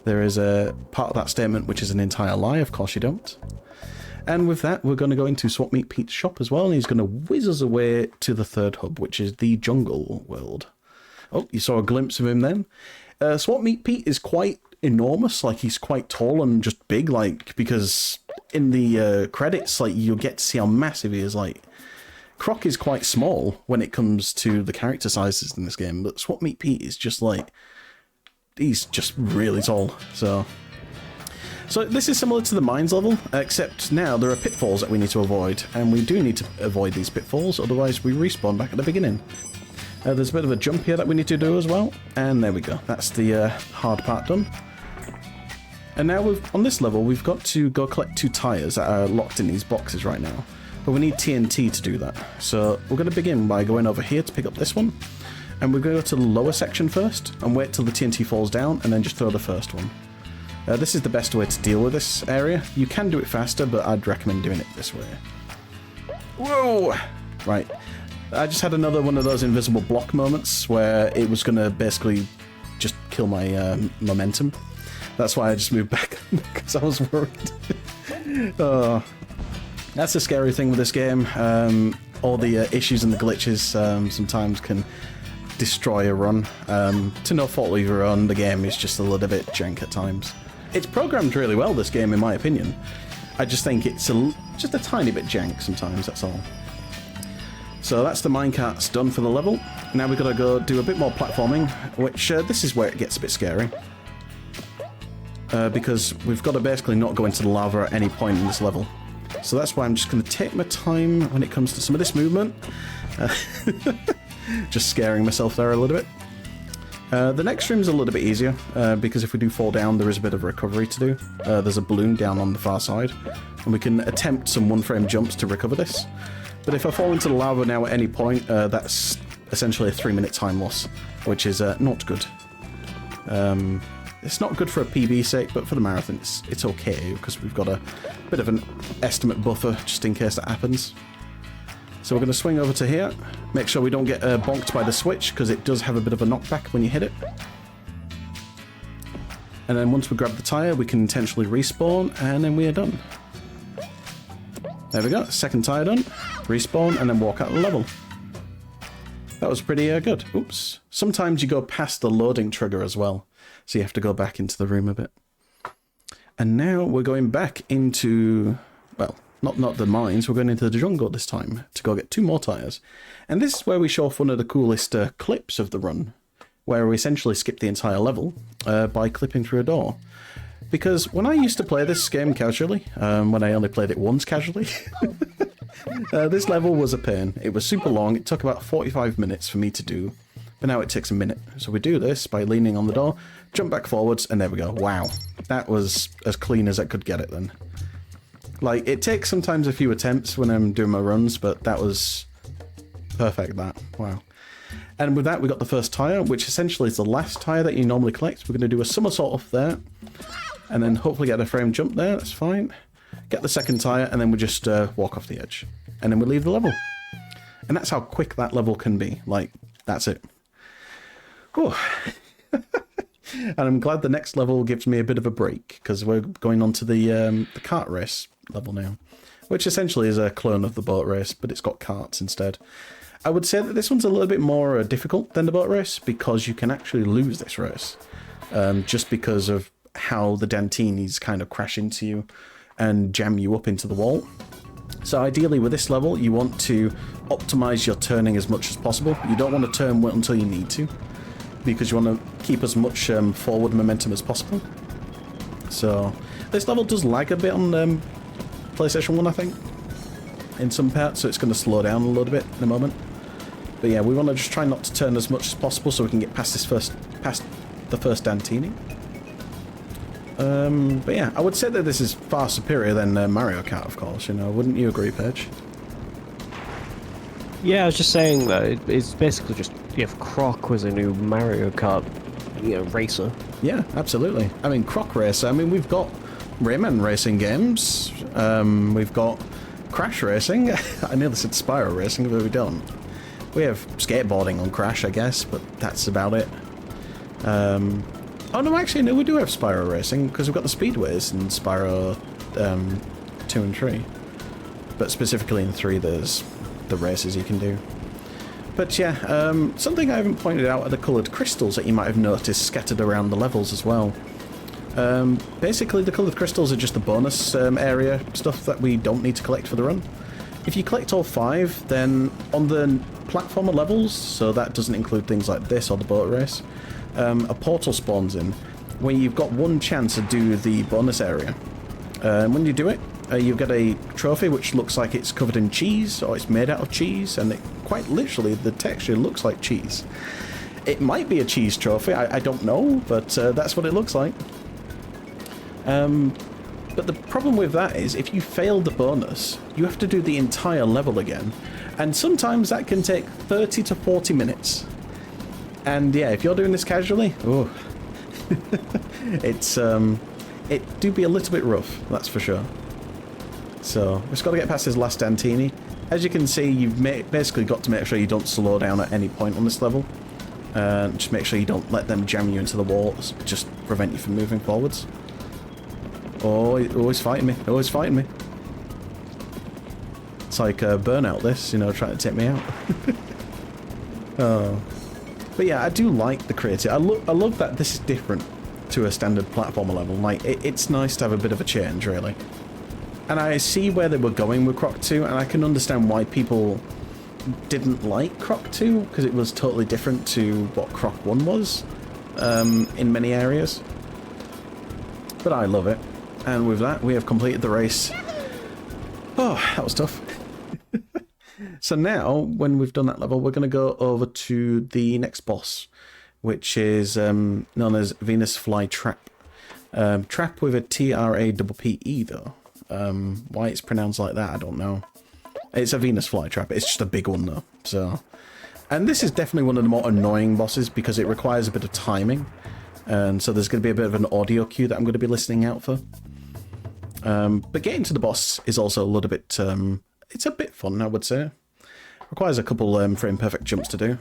There is a part of that statement which is an entire lie, of course you don't. And with that, we're going to go into Swap Meet Pete's shop as well, and he's going to whiz us away to the 3rd hub, which is the jungle world. Oh, you saw a glimpse of him then. Swap Meet Pete is quite enormous, like he's quite tall and just big, like, because in the credits, like, you'll get to see how massive he is, like. Croc is quite small when it comes to the character sizes in this game, but Swap Meet Pete is just like, he's just really tall, so this is similar to the mines level, except now there are pitfalls that we need to avoid, and we do need to avoid these pitfalls, otherwise we respawn back at the beginning. There's a bit of a jump here that we need to do as well, and there we go, that's the hard part done. And now on this level we've got to go collect 2 tyres that are locked in these boxes right now, but we need TNT to do that. So we're going to begin by going over here to pick up this one, and we're going to go to the lower section first and wait till the TNT falls down and then just throw the first one. This is the best way to deal with this area. You can do it faster, but I'd recommend doing it this way. Whoa! Right. I just had another one of those invisible block moments where it was going to basically just kill my momentum. That's why I just moved back, because I was worried. That's the scary thing with this game. All the issues and the glitches sometimes can destroy a run. To no fault of your own, the game is just a little bit jank at times. It's programmed really well, this game, in my opinion. I just think it's just a tiny bit jank sometimes, that's all. So that's the minecarts done for the level. Now we've got to go do a bit more platforming, which this is where it gets a bit scary. Because we've got to basically not go into the lava at any point in this level. So that's why I'm just going to take my time when it comes to some of this movement. Just scaring myself there a little bit. The next room's a little bit easier, because if we do fall down, there is a bit of recovery to do. There's a balloon down on the far side, and we can attempt some one-frame jumps to recover this. But if I fall into the lava now at any point, that's essentially a 3-minute time loss, which is not good. It's not good for a PB sake, but for the marathon it's okay, because we've got a bit of an estimate buffer just in case that happens. So we're going to swing over to here, make sure we don't get bonked by the switch, because it does have a bit of a knockback when you hit it. And then once we grab the tyre, we can intentionally respawn, and then we are done. There we go, second tyre done, respawn, and then walk out the level. That was pretty good. Oops. Sometimes you go past the loading trigger as well, so you have to go back into the room a bit. And now we're going back into, well, not the mines, we're going into the jungle this time to go get 2 more tyres. And this is where we show off one of the coolest clips of the run, where we essentially skip the entire level by clipping through a door. Because when I used to play this game casually, when I only played it once casually, this level was a pain. It was super long, it took about 45 minutes for me to do, but now it takes a minute. So we do this by leaning on the door, jump back forwards, and there we go. Wow, that was as clean as I could get it then. Like, it takes sometimes a few attempts when I'm doing my runs, but that was perfect, that. Wow. And with that, we got the first tyre, which essentially is the last tyre that you normally collect. We're going to do a somersault off there, and then hopefully get a frame jump there, that's fine. Get the second tyre, and then we just walk off the edge. And then we leave the level. And that's how quick that level can be. Like, that's it. Whew. And I'm glad the next level gives me a bit of a break, because we're going on to the kart race level now, which essentially is a clone of the boat race, but it's got karts instead. I would say that this one's a little bit more difficult than the boat race, because you can actually lose this race, just because of how the Dantinis kind of crash into you and jam you up into the wall. So ideally with this level, you want to optimize your turning as much as possible. You don't want to turn until you need to, because you want to keep as much forward momentum as possible. So this level does lag a bit on PlayStation 1, I think, in some parts, so it's going to slow down a little bit in a moment. But yeah, we want to just try not to turn as much as possible so we can get past the first Dantini. But yeah, I would say that this is far superior than Mario Kart, of course, you know, wouldn't you agree, Paige? Yeah, I was just saying that it's basically just if Croc was a new Mario Kart, you know, racer. Yeah, absolutely. I mean, Croc Racer, I mean, we've got Rayman racing games, we've got Crash Racing, I nearly said Spyro Racing, but we don't. We have skateboarding on Crash, I guess, but that's about it. Oh no, actually, no, we do have Spyro Racing, because we've got the Speedways in Spyro 2 and 3. But specifically in 3, there's the races you can do. But yeah, something I haven't pointed out are the coloured crystals that you might have noticed scattered around the levels as well. Basically, the coloured crystals are just the bonus area stuff that we don't need to collect for the run. If you collect all 5, then on the platformer levels, so that doesn't include things like this or the boat race, a portal spawns in where you've got one chance to do the bonus area. And when you do it, you get a trophy which looks like it's covered in cheese, or it's made out of cheese, and it, quite literally, the texture looks like cheese. It might be a cheese trophy, I don't know, but that's what it looks like. But the problem with that is, if you fail the bonus, you have to do the entire level again, and sometimes that can take 30 to 40 minutes. And yeah, if you're doing this casually, oh, it do be a little bit rough, that's for sure. So, we've just got to get past this last Dantini. As you can see, you've basically got to make sure you don't slow down at any point on this level. Just make sure you don't let them jam you into the walls, just prevent you from moving forwards. Oh, he's fighting me. Oh, he's fighting me. It's like Burnout this, you know, trying to take me out. Oh. But yeah, I do like the creative. I love that this is different to a standard platformer level. Like, it's nice to have a bit of a change, really. And I see where they were going with Croc 2, and I can understand why people didn't like Croc 2, because it was totally different to what Croc 1 was, in many areas. But I love it. And with that, we have completed the race. Oh, that was tough. So now, when we've done that level, we're going to go over to the next boss, which is known as Venus Flytrap. Trap with a T-R-A-P-P-E, though. Why it's pronounced like that, I don't know. It's a Venus Flytrap. It's just a big one, though. So, and this is definitely one of the more annoying bosses because it requires a bit of timing. And so there's going to be a bit of an audio cue that I'm going to be listening out for. But getting to the boss is also a little bit... it's a bit fun, I would say. Requires a couple frame perfect jumps to do.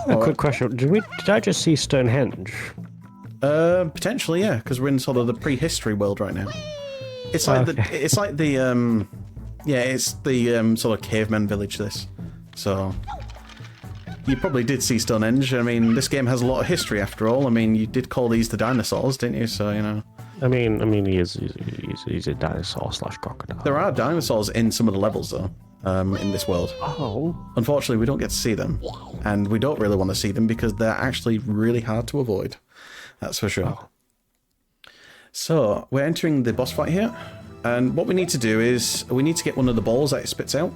A quick question: Did I just see Stonehenge? Potentially, yeah, because we're in sort of the prehistory world right now. It's like it's the sort of caveman village. This, so you probably did see Stonehenge. I mean, this game has a lot of history after all. I mean, you did call these the dinosaurs, didn't you? So you know. I mean, he's a dinosaur / crocodile. There are dinosaurs in some of the levels, though. In this world. Oh. Unfortunately, we don't get to see them, and we don't really want to see them because they're actually really hard to avoid. That's for sure. So we're entering the boss fight here, and what we need to do is we need to get one of the balls that it spits out,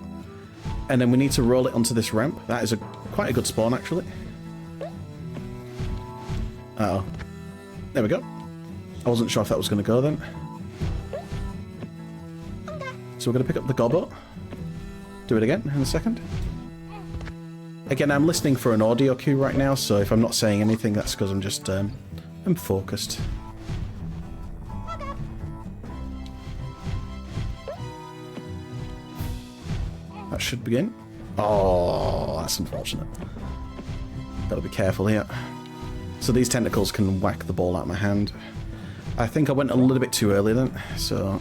and then we need to roll it onto this ramp. That is quite a good spawn, actually. Uh-oh. There we go. I wasn't sure if that was going to go then. So we're going to pick up the gobbo. Do it again in a second. Again, I'm listening for an audio cue right now, so if I'm not saying anything, that's because I'm just I'm focused. That should begin. Oh, that's unfortunate. Gotta be careful here. So these tentacles can whack the ball out of my hand. I think I went a little bit too early then, so...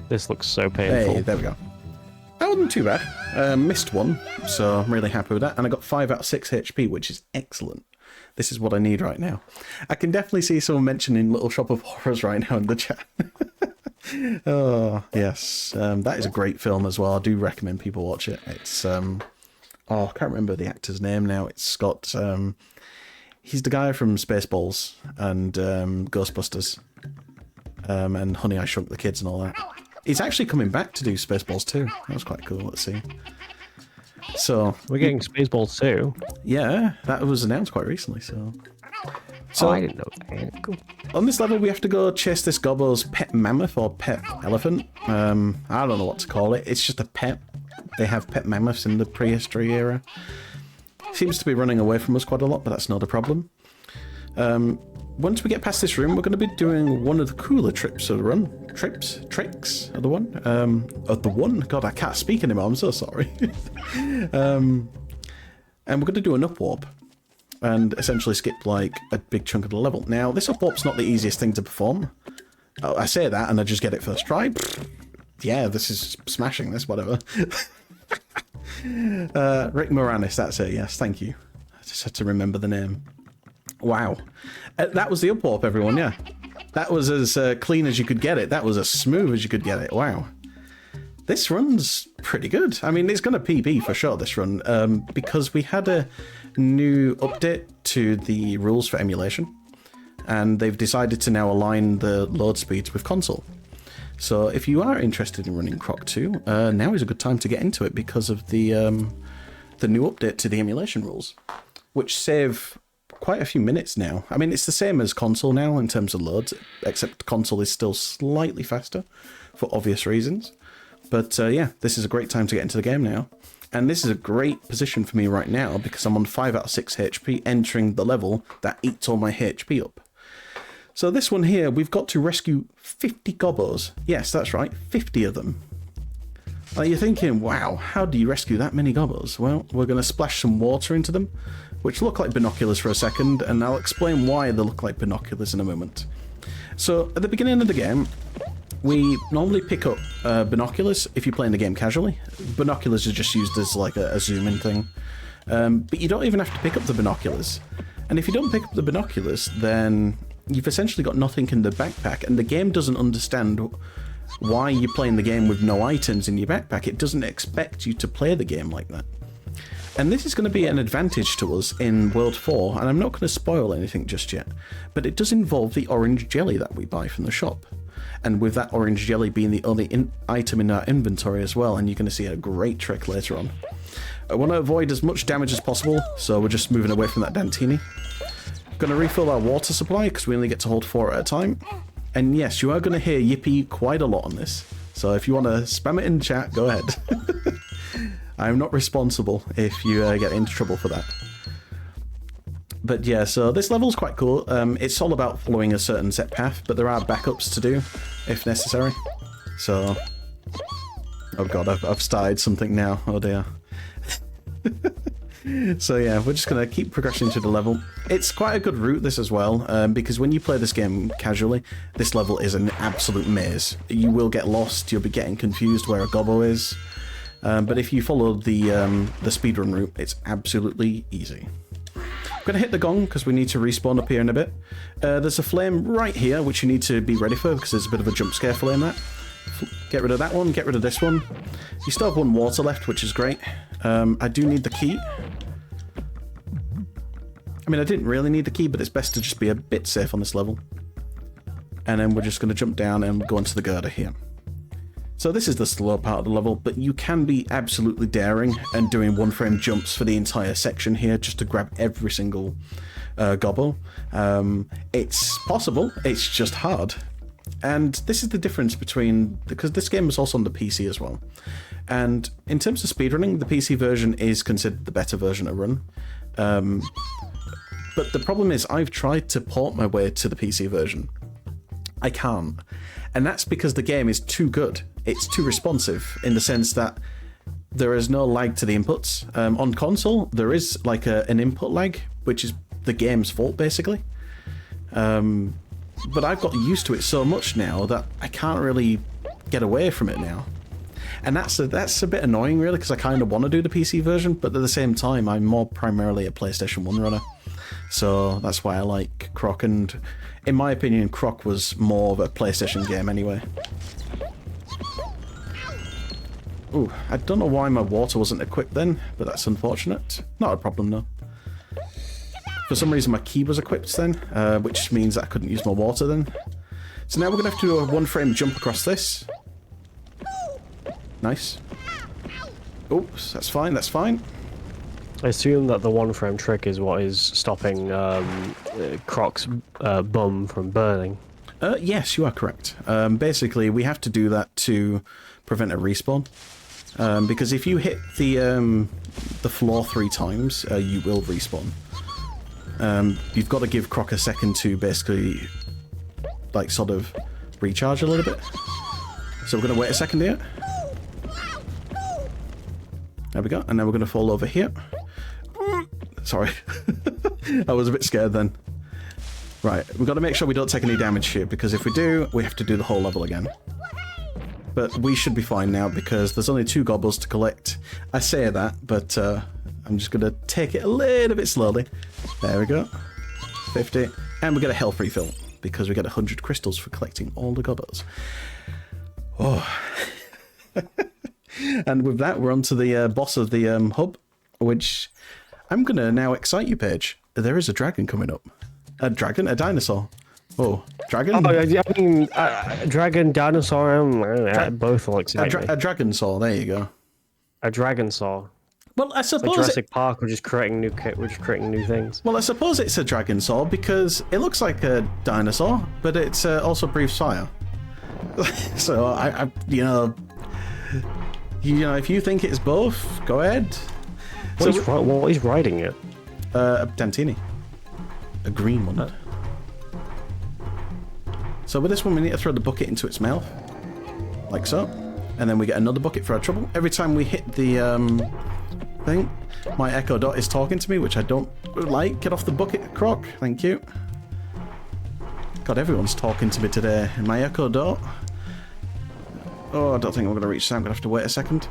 This looks so painful. Hey, there we go. That wasn't too bad. Missed one, so I'm really happy with that. And I got 5 out of 6 HP, which is excellent. This is what I need right now. I can definitely see someone mentioning Little Shop of Horrors right now in the chat. Oh, yes. That is a great film as well. I do recommend people watch it. It's, oh, I can't remember the actor's name now. It's got, he's the guy from Spaceballs and Ghostbusters. And Honey, I Shrunk the Kids and all that. He's actually coming back to do Spaceballs 2. That was quite cool. Let's see. So we're getting Spaceballs 2. Yeah, that was announced quite recently. So I didn't know that. Cool. On this level, we have to go chase this gobbo's pet mammoth or pet elephant. I don't know what to call it. It's just a pet. They have pet mammoths in the prehistory era. Seems to be running away from us quite a lot, but that's not a problem. Once we get past this room, we're going to be doing one of the cooler tricks of the run. Tricks of the one. God, I can't speak anymore. I'm so sorry. And we're going to do an up warp and essentially skip like a big chunk of the level. Now, this up warp's not the easiest thing to perform. Oh, I say that and I just get it first try. Yeah, this is smashing this, whatever. Rick Moranis, that's it. Yes, thank you. I just had to remember the name. Wow. That was the up warp, everyone, yeah. That was as clean as you could get it. That was as smooth as you could get it. Wow. This run's pretty good. I mean, it's going to PB for sure, this run, because we had a new update to the rules for emulation, and they've decided to now align the load speeds with console. So if you are interested in running Croc 2, now is a good time to get into it because of the new update to the emulation rules, which save quite a few minutes now. I mean, it's the same as console now in terms of loads, except console is still slightly faster for obvious reasons. But yeah, this is a great time to get into the game now. And this is a great position for me right now because I'm on 5 out of 6 HP entering the level that eats all my HP up. So this one here, we've got to rescue 50 gobbos. Yes, that's right, 50 of them. Now you're thinking, wow, how do you rescue that many gobbos? Well, we're going to splash some water into them, which look like binoculars for a second, and I'll explain why they look like binoculars in a moment. So at the beginning of the game, we normally pick up binoculars if you're playing the game casually. Binoculars are just used as like a zoom-in thing. But you don't even have to pick up the binoculars. And if you don't pick up the binoculars, then you've essentially got nothing in the backpack, and the game doesn't understand why you're playing the game with no items in your backpack. It doesn't expect you to play the game like that. And this is going to be an advantage to us in World 4, and I'm not going to spoil anything just yet, but it does involve the orange jelly that we buy from the shop. And with that orange jelly being the only item in our inventory as well, and you're going to see a great trick later on. I want to avoid as much damage as possible, so we're just moving away from that Dantini. Going to refill our water supply, because we only get to hold 4 at a time. And yes, you are going to hear Yippee quite a lot on this. So if you want to spam it in chat, go ahead. I'm not responsible if you get into trouble for that. But yeah, so this level's quite cool. It's all about following a certain set path, but there are backups to do, if necessary. So... oh god, I've started something now. Oh dear. So yeah, we're just going to keep progressing through the level. It's quite a good route, this as well, because when you play this game casually, this level is an absolute maze. You will get lost, you'll be getting confused where a gobbo is. But if you follow the speedrun route, it's absolutely easy. I'm going to hit the gong because we need to respawn up here in a bit. There's a flame right here, which you need to be ready for because there's a bit of a jump scare flame that. Get rid of that one, get rid of this one. You still have 1 water left, which is great. I do need the key. I mean, I didn't really need the key, but it's best to just be a bit safe on this level. And then we're just going to jump down and go into the girder here. So this is the slow part of the level, but you can be absolutely daring and doing 1-frame jumps for the entire section here just to grab every single gobbo. It's possible, it's just hard. And this is the difference between... because this game is also on the PC as well. And in terms of speedrunning, the PC version is considered the better version to run. But the problem is I've tried to port my way to the PC version. I can't. And that's because the game is too good. It's too responsive in the sense that there is no lag to the inputs. On console, there is like an input lag, which is the game's fault, basically. But I've got used to it so much now that I can't really get away from it now. And that's a bit annoying, really, because I kind of want to do the PC version, but at the same time, I'm more primarily a PlayStation 1 runner. So that's why I like Croc, and in my opinion, Croc was more of a PlayStation game anyway. Ooh, I don't know why my water wasn't equipped then, but that's unfortunate. Not a problem, though. For some reason, my key was equipped then, which means I couldn't use my water then. So now we're going to have to do a 1-frame jump across this. Nice. Oops, that's fine, that's fine. I assume that the 1-frame trick is what is stopping Croc's bum from burning. Yes, you are correct. Basically, we have to do that to prevent a respawn. Because if you hit the floor 3 times, you will respawn. You've got to give Croc a second to basically, like, sort of recharge a little bit. So we're going to wait a second here. There we go. And then we're going to fall over here. Sorry. I was a bit scared then. Right, we've got to make sure we don't take any damage here, because if we do, we have to do the whole level again. But we should be fine now, because there's only 2 gobbles to collect. I say that, but I'm just going to take it a little bit slowly. There we go. 50. And we get a health refill, because we get 100 crystals for collecting all the gobbles. Oh. And with that, we're on to the boss of the hub, which I'm going to now excite you, Paige. There is a dragon coming up. A dragon? A dinosaur. Oh, dragon? Oh, I mean, dragon, dinosaur, both will excite me. A dragon saw, there you go. A dragon saw. Well, I suppose like Jurassic Park, we're just creating new things. Well, I suppose it's a dragon saw because it looks like a dinosaur, but it's also breathes fire. So I you know, if you think it's both, go ahead. What is riding it? A Dantini, a green one. So with this one, we need to throw the bucket into its mouth, like so, and then we get another bucket for our trouble. Every time we hit the thing, my Echo Dot is talking to me, which I don't like. Get off the bucket, Croc. Thank you. God, everyone's talking to me today. My Echo Dot. Oh, I don't think I'm going to reach that. I'm going to have to wait a second.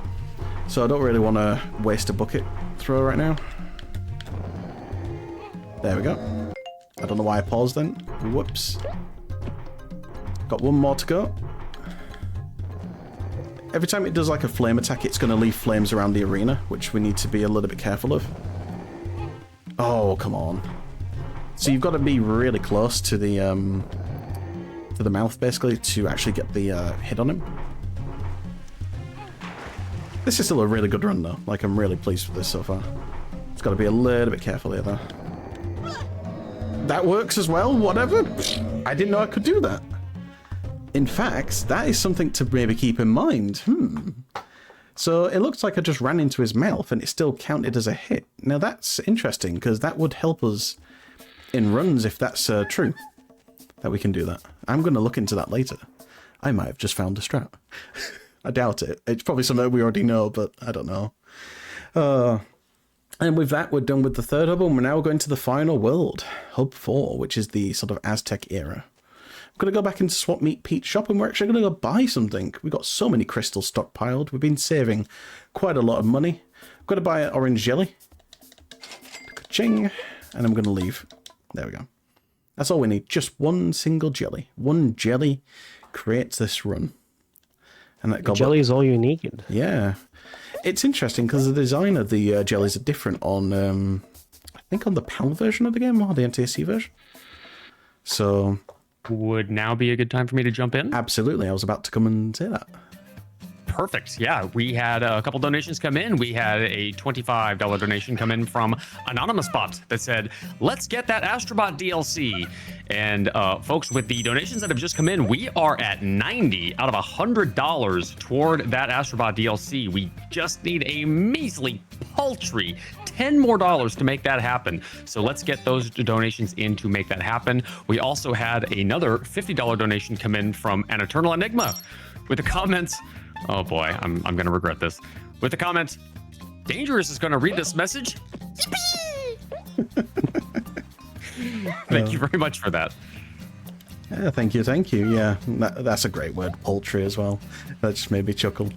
So I don't really want to waste a bucket throw right now. There we go. I don't know why I paused then. Whoops. Got one more to go. Every time it does like a flame attack, it's going to leave flames around the arena, which we need to be a little bit careful of. Oh, come on. So you've got to be really close to the mouth, basically, to actually get the hit on him. This is still a really good run, though. Like, I'm really pleased with this so far. It's got to be a little bit careful here, though. That works as well, whatever. I didn't know I could do that. In fact, that is something to maybe keep in mind. So it looks like I just ran into his mouth and it still counted as a hit. Now that's interesting, because that would help us in runs if that's true, that we can do that. I'm going to look into that later. I might have just found a strat. I doubt it. It's probably something we already know, but I don't know. And with that, we're done with the third hub, and we're now going to the final world, Hub 4, which is the sort of Aztec era. I'm going to go back into Swap Meet Pete's shop, and we're actually going to go buy something. We've got so many crystals stockpiled. We've been saving quite a lot of money. I'm going to buy an orange jelly. Ka-ching. And I'm going to leave. There we go. That's all we need. Just one single jelly. One jelly creates this run. And that jelly is all you need. Yeah. It's interesting because the design of the jellies are different on, I think on the PAL version of the game or the NTSC version. So... Would now be a good time for me to jump in? Absolutely. I was about to come and say that. Perfect. Yeah, we had a couple donations come in. We had a $25 donation come in from Anonymous Bot that said, let's get that Astrobot DLC. And folks, with the donations that have just come in, we are at $90 out of $100 toward that Astrobot DLC. We just need a measly, paltry $10 more to make that happen. So let's get those donations in to make that happen. We also had another $50 donation come in from An Eternal Enigma with the comments. Oh boy, I'm gonna regret this. With the comment, Dangerous is gonna read this message. Thank you very much for that. Yeah, thank you. Yeah, that's a great word, paltry as well. That just made me chuckle.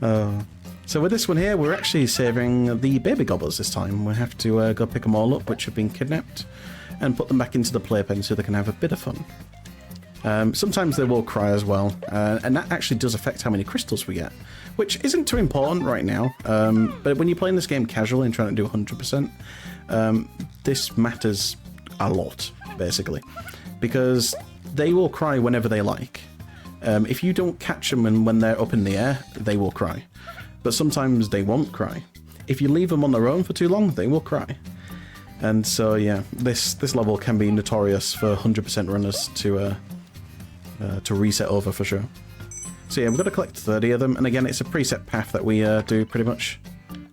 So with this one here, we're actually saving the baby gobblers this time. We have to go pick them all up, which have been kidnapped, and put them back into the playpen so they can have a bit of fun. Sometimes they will cry as well, and that actually does affect how many crystals we get, which isn't too important right now, but when you're playing this game casually and trying to do 100%, this matters a lot, basically, because they will cry whenever they like. If you don't catch them and when they're up in the air, they will cry, but sometimes they won't cry. If you leave them on their own for too long, they will cry. And so yeah, this level can be notorious for 100% runners to reset over for sure. So yeah, we're going to collect 30 of them, and again, it's a preset path that we do pretty much,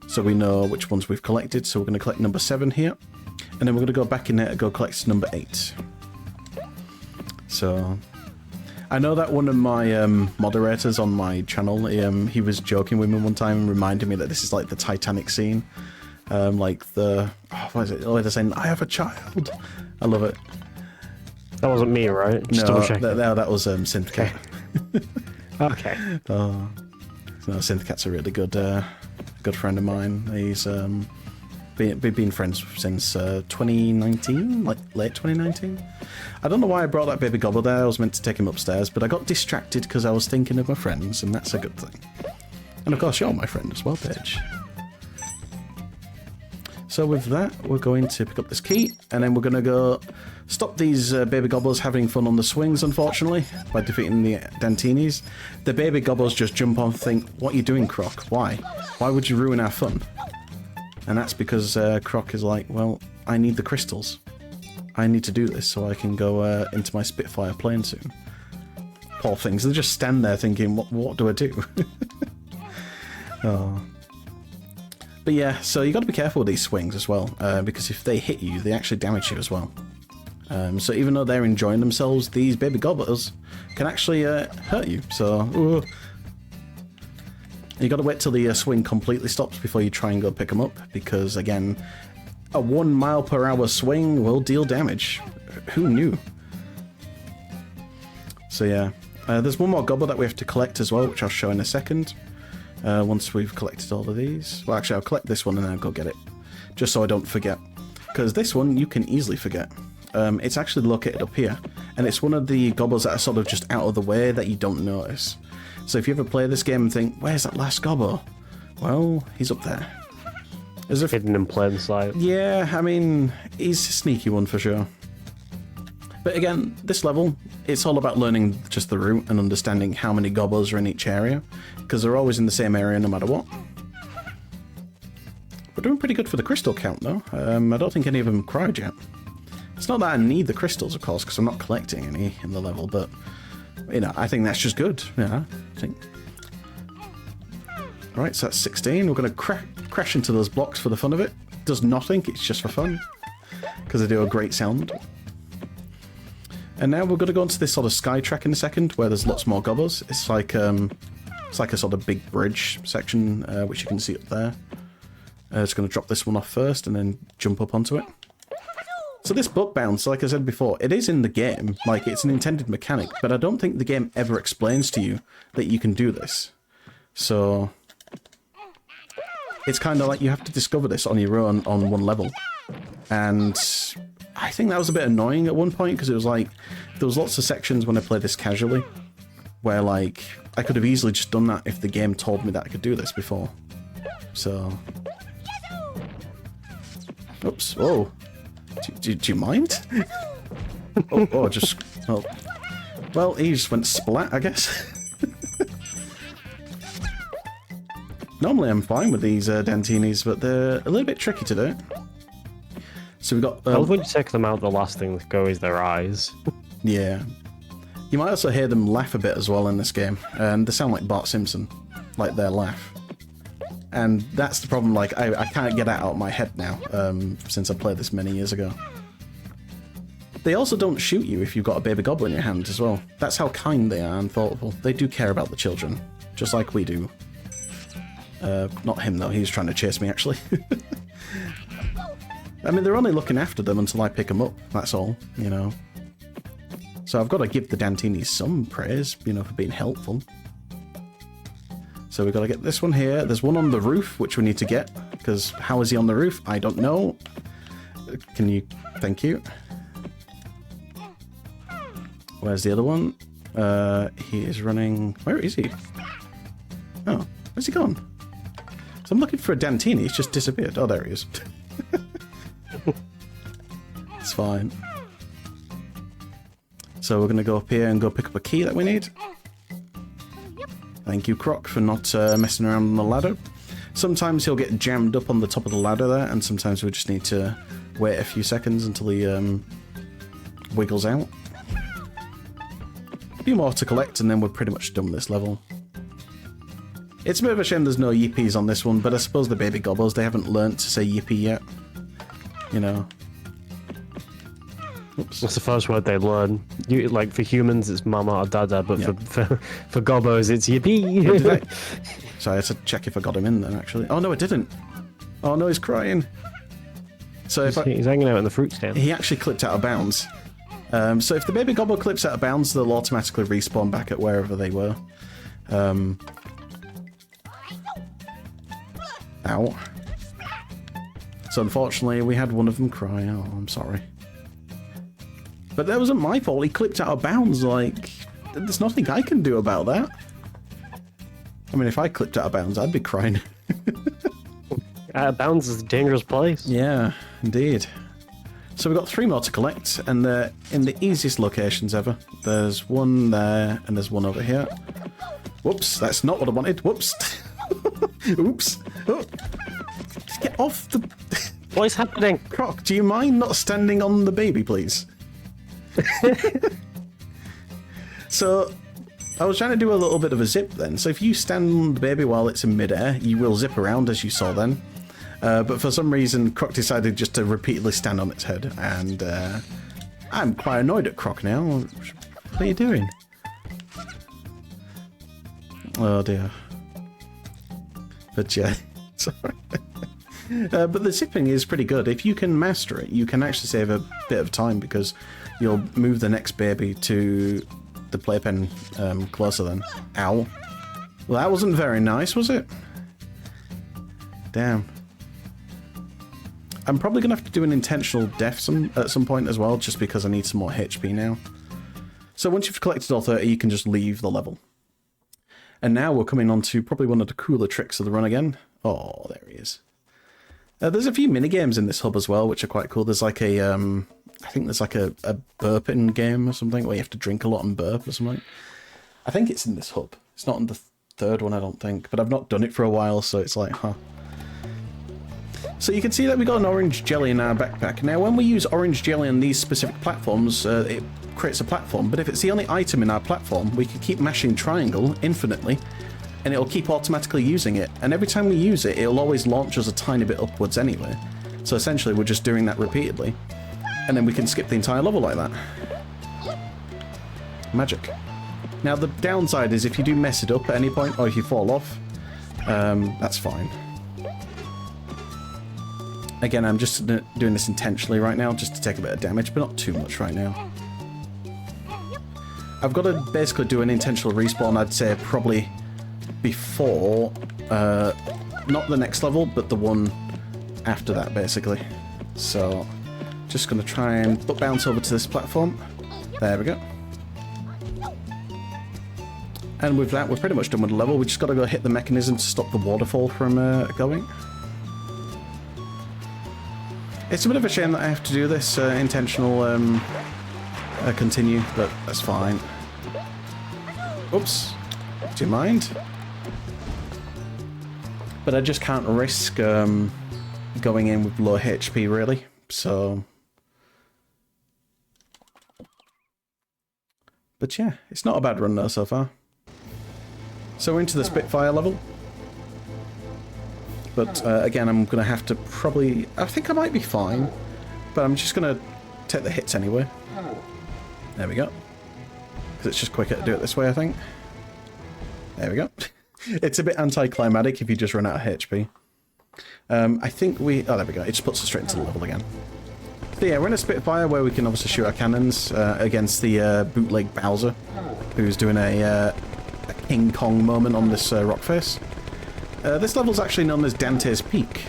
so we know which ones we've collected. So we're going to collect number 7 here, and then we're going to go back in there and go collect number 8. So I know that one of my moderators on my channel, he was joking with me one time and reminded me that this is like the Titanic scene, like the, what is it, oh, they're saying, I have a child. I love it. That wasn't me, right? Just no, that was Synthcat. Okay. No, Synthcat's a really good friend of mine. He's been friends since 2019, like late 2019. I don't know why I brought that baby gobbler there. I was meant to take him upstairs, but I got distracted because I was thinking of my friends, and that's a good thing. And of course, you're my friend as well, Paige. So with that, we're going to pick up this key, and then we're going to go stop these baby gobblers having fun on the swings, unfortunately, by defeating the Dantinis. The baby gobblers just jump on and think, what are you doing, Croc? Why? Why would you ruin our fun? And that's because Croc is like, well, I need the crystals. I need to do this so I can go into my Spitfire plane soon. Poor things, they just stand there thinking, what do I do? Oh. But yeah, so you got to be careful with these swings as well, because if they hit you, they actually damage you as well. So even though they're enjoying themselves, these baby gobblers can actually hurt you. So you got to wait till the swing completely stops before you try and go pick them up, because again, a 1 mile per hour swing will deal damage. Who knew? So yeah, there's one more gobbler that we have to collect as well, which I'll show in a second. Once we've collected all of these. Well, actually, I'll collect this one and then I'll go get it, just so I don't forget. Because this one, you can easily forget. It's actually located up here, and it's one of the gobblers that are sort of just out of the way that you don't notice. So if you ever play this game and think, where's that last gobbler? Well, he's up there. Hidden in plain sight. Yeah, I mean, he's a sneaky one for sure. But again, this level, it's all about learning just the route and understanding how many gobbles are in each area, because they're always in the same area no matter what. We're doing pretty good for the crystal count, though. I don't think any of them cried yet. It's not that I need the crystals, of course, because I'm not collecting any in the level, but, you know, I think that's just good. Yeah, I think. Alright, so that's 16. We're going to crash into those blocks for the fun of it. Does nothing, it's just for fun, because they do a great sound. And now we're going to go into this sort of sky track in a second, where there's lots more gobbles. It's like a sort of big bridge section, which you can see up there. Just going to drop this one off first, and then jump up onto it. So this butt bounce, like I said before, it is in the game, like it's an intended mechanic, but I don't think the game ever explains to you that you can do this. So it's kind of like you have to discover this on your own on one level. And I think that was a bit annoying at one point, because it was like, there was lots of sections when I played this casually, where like, I could have easily just done that if the game told me that I could do this before. So... Oops, oh. Do you mind? Just... Oh. Well, he just went splat, I guess. Normally I'm fine with these Dantinis, but they're a little bit tricky to do. So we've got... when you take them out, the last thing that go is their eyes. Yeah. You might also hear them laugh a bit as well in this game, and they sound like Bart Simpson, like their laugh. And that's the problem, like, I can't get that out of my head now, since I played this many years ago. They also don't shoot you if you've got a baby goblin in your hand as well. That's how kind they are and thoughtful. They do care about the children, just like we do. Not him though, he's trying to chase me actually. I mean, they're only looking after them until I pick them up, that's all, you know. So I've got to give the Dantinis some praise, you know, for being helpful. So we've got to get this one here. There's one on the roof, which we need to get, because how is he on the roof? I don't know. Can you... Thank you. Where's the other one? He is running... Where is he? Oh, where's he gone? So I'm looking for a Dantini, he's just disappeared. Oh, there he is. It's fine. So we're going to go up here and go pick up a key that we need. Thank you, Croc, for not messing around on the ladder. Sometimes he'll get jammed up on the top of the ladder there, and sometimes we just need to wait a few seconds until he wiggles out. A few more to collect, and then we're pretty much done with this level. It's a bit of a shame there's no yippies on this one, but I suppose the baby gobbles, they haven't learnt to say yippee yet. You know. Oops. That's the first word they learn. You, like, for humans, it's mama or dada, but Yep. for gobbos, it's yippee. So I had to check if I got him in then, actually. Oh, no, I didn't. Oh, no, he's crying. So if He's hanging out in the fruit stand. he actually clipped out of bounds. So if the baby gobble clips out of bounds, they'll automatically respawn back at wherever they were. Ow. So unfortunately, we had one of them cry. Oh, I'm sorry. But that wasn't my fault. He clipped out of bounds. Like, there's nothing I can do about that. I mean, if I clipped out of bounds, I'd be crying. Bounds is a dangerous place. Yeah, indeed. So we've got 3 more to collect, and they're in the easiest locations ever. There's one there, and there's one over here. Whoops, that's not what I wanted. Whoops. Oops. Oh. Get off the... What is happening? Croc, do you mind not standing on the baby, please? So, I was trying to do a little bit of a zip then. So if you stand on the baby while it's in midair, you will zip around, as you saw then. But for some reason, Croc decided just to repeatedly stand on its head, and I'm quite annoyed at Croc now. What are you doing? Oh dear. But yeah, sorry. But the zipping is pretty good. If you can master it, you can actually save a bit of time, because you'll move the next baby to the playpen closer then. Ow. Well, that wasn't very nice, was it? Damn. I'm probably going to have to do an intentional death at some point as well, just because I need some more HP now. So once you've collected all 30, you can just leave the level. And now we're coming on to probably one of the cooler tricks of the run again. Oh, there he is. There's a few mini games in this hub as well, which are quite cool. There's like a I think there's like a burping game or something where you have to drink a lot and burp or something. I think it's in this hub. It's not in the third one, I don't think, but I've not done it for a while, so it's like, huh. So you can see that we got an orange jelly in our backpack. Now, when we use orange jelly on these specific platforms, it creates a platform, but if it's the only item in our platform, we can keep mashing triangle infinitely, and it'll keep automatically using it. And every time we use it, it'll always launch us a tiny bit upwards anyway. So essentially, we're just doing that repeatedly, and then we can skip the entire level like that. Magic. Now, the downside is if you do mess it up at any point, or if you fall off, that's fine. Again, I'm just doing this intentionally right now, just to take a bit of damage, but not too much right now. I've got to basically do an intentional respawn, I'd say, probably before, not the next level, but the one after that, basically. So, just going to try and bounce over to this platform. There we go. And with that, we're pretty much done with the level. We just got to go hit the mechanism to stop the waterfall from going. It's a bit of a shame that I have to do this intentional continue, but that's fine. Oops. Do you mind? But I just can't risk going in with low HP, really. So... But yeah, it's not a bad run though so far. So we're into the Spitfire level. But again, I'm going to have to probably... I think I might be fine. But I'm just going to take the hits anyway. There we go. Because it's just quicker to do it this way, I think. There we go. It's a bit anticlimactic if you just run out of HP. I think we... Oh, there we go. It just puts us straight into the level again. So yeah, we're in a Spitfire where we can obviously shoot our cannons against the bootleg Bowser, who's doing a King Kong moment on this rock face. This level's actually known as Dante's Peak,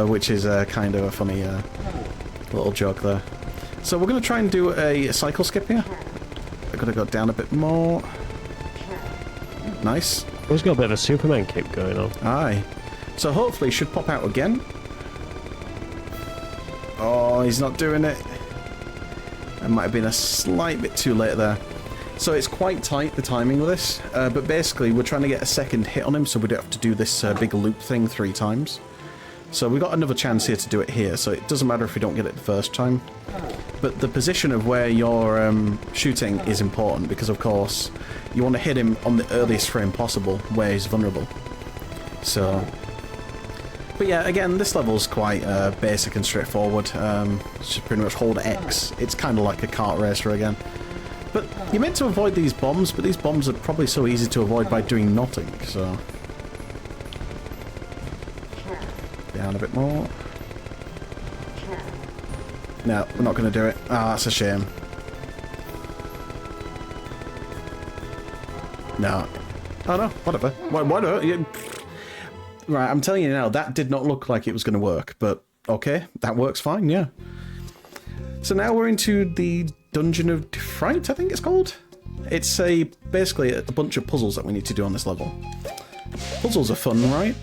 which is kind of a funny little joke there. So we're going to try and do a cycle skip here. I've got to go down a bit more. Nice. He's got a bit of a Superman cape going on. Aye. So hopefully it should pop out again. Oh, he's not doing it. It might have been a slight bit too late there. So it's quite tight, the timing of this, but basically we're trying to get a second hit on him so we don't have to do this big loop thing 3 times. So we've got another chance here to do it here, so it doesn't matter if we don't get it the first time. But the position of where you're shooting is important because, of course, you want to hit him on the earliest frame possible where he's vulnerable. So... But yeah, again, this level's quite basic and straightforward. Just pretty much hold X. It's kind of like a kart racer again. But you're meant to avoid these bombs, but these bombs are probably so easy to avoid by doing nothing, so... Down a bit more. No, we're not going to do it. Ah, that's a shame. No. Oh no, whatever. Why not? Right, I'm telling you now, that did not look like it was going to work, but okay, that works fine, yeah. So now we're into the Dungeon of Fright, I think it's called. It's basically a bunch of puzzles that we need to do on this level. Puzzles are fun, right?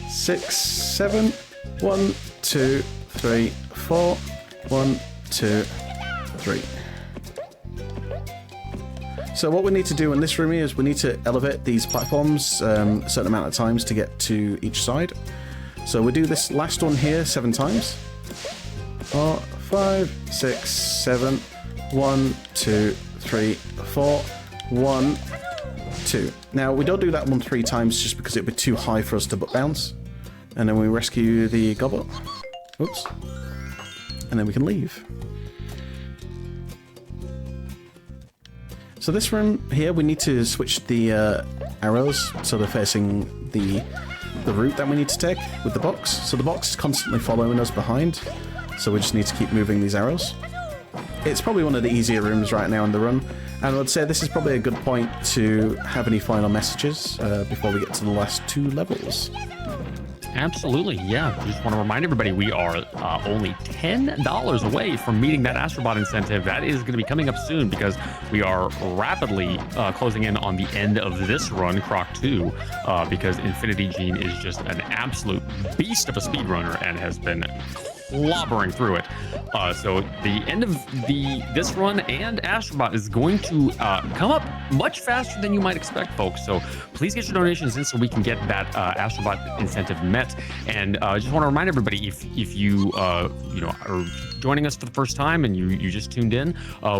6, 7, 1, 2, 3, 4, 1, 2, 3. So what we need to do in this room here is we need to elevate these platforms a certain amount of times to get to each side. So we do this last one here 7 times. 4, 5, 6, 7, 1, 2, 3, 4, 1, 2. Now we don't do that one 3 times just because it'd be too high for us to butt bounce. And then we rescue the goblet. Oops. And then we can leave. So this room here, we need to switch the arrows so they're facing the route that we need to take with the box. So the box is constantly following us behind, so we just need to keep moving these arrows. It's probably one of the easier rooms right now in the run, and I would say this is probably a good point to have any final messages before we get to the last 2 levels. Absolutely, yeah. Just want to remind everybody we are only $10 away from meeting that Astrobot incentive. That is going to be coming up soon because we are rapidly closing in on the end of this run, Croc 2, because Infinity Gene is just an absolute beast of a speedrunner and has been slobbering through it. So the end of this run and Astrobot is going to come up much faster than you might expect, folks. So please get your donations in so we can get that Astrobot incentive met. And I just want to remind everybody, if you you know, are joining us for the first time and you just tuned in,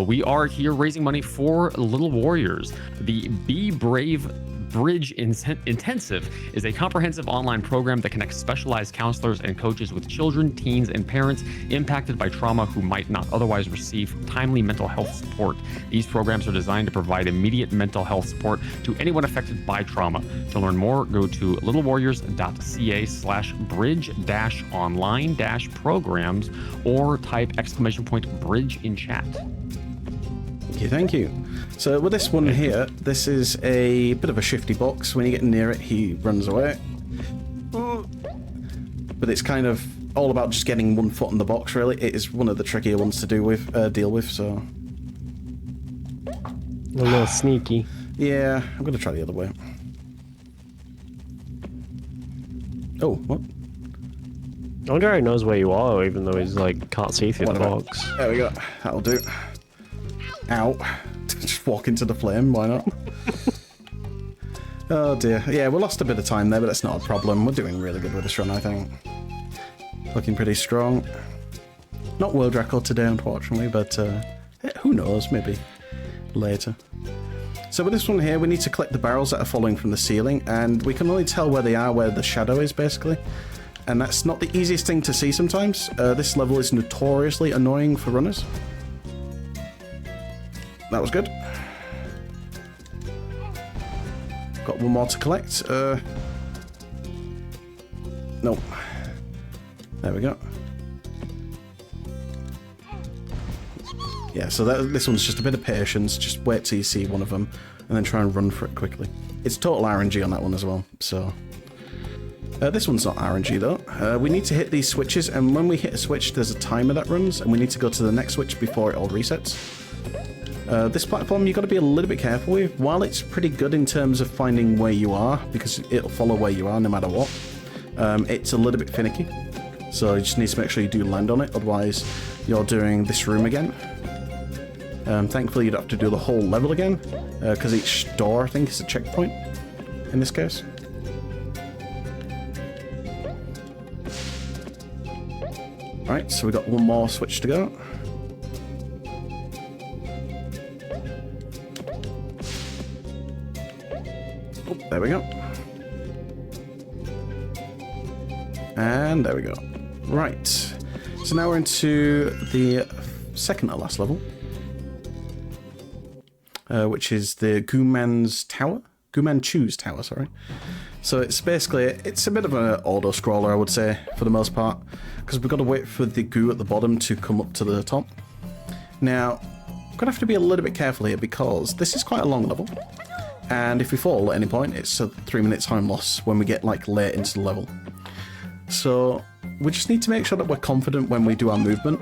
we are here raising money for Little Warriors. The Be Brave Bridge Intensive is a comprehensive online program that connects specialized counselors and coaches with children, teens, and parents impacted by trauma who might not otherwise receive timely mental health support. These programs are designed to provide immediate mental health support to anyone affected by trauma. To learn more, go to littlewarriors.ca/bridge-online-programs or type !bridge in chat. Thank you. So with this one here, this is a bit of a shifty box. When you get near it, he runs away. But it's kind of all about just getting one foot in the box, really. It is one of the trickier ones to deal with, so... A little sneaky. Yeah, I'm going to try the other way. Oh, what? I wonder how he knows where you are, even though he's like, can't see through the box. There we go. That'll do. Ow. Just walk into the flame, why not? Oh dear. Yeah, we lost a bit of time there, but that's not a problem. We're doing really good with this run, I think. Looking pretty strong. Not world record today, unfortunately, but who knows, maybe later. So with this one here, we need to collect the barrels that are falling from the ceiling, and we can only tell where they are, where the shadow is, basically. And that's not the easiest thing to see sometimes. This level is notoriously annoying for runners. That was good. Got one more to collect. No. There we go. Yeah, so this one's just a bit of patience. Just wait till you see one of them, and then try and run for it quickly. It's total RNG on that one as well, so... this one's not RNG though. We need to hit these switches, and when we hit a switch, there's a timer that runs, and we need to go to the next switch before it all resets. This platform you've got to be a little bit careful with. While it's pretty good in terms of finding where you are, because it'll follow where you are no matter what, it's a little bit finicky. So you just need to make sure you do land on it, otherwise you're doing this room again. Thankfully you'd have to do the whole level again, because each door I think is a checkpoint in this case. Alright, so we've got one more switch to go. Oh, there we go. And there we go. Right. So now we're into the second to last level. Which is the Gooman's Tower? Goomanchu's Tower, sorry. So it's basically, it's a bit of an auto-scroller, I would say, for the most part. Because we've got to wait for the goo at the bottom to come up to the top. Now, I'm going to have to be a little bit careful here because this is quite a long level. And if we fall at any point, it's a 3-minute time loss when we get like late into the level. So we just need to make sure that we're confident when we do our movement,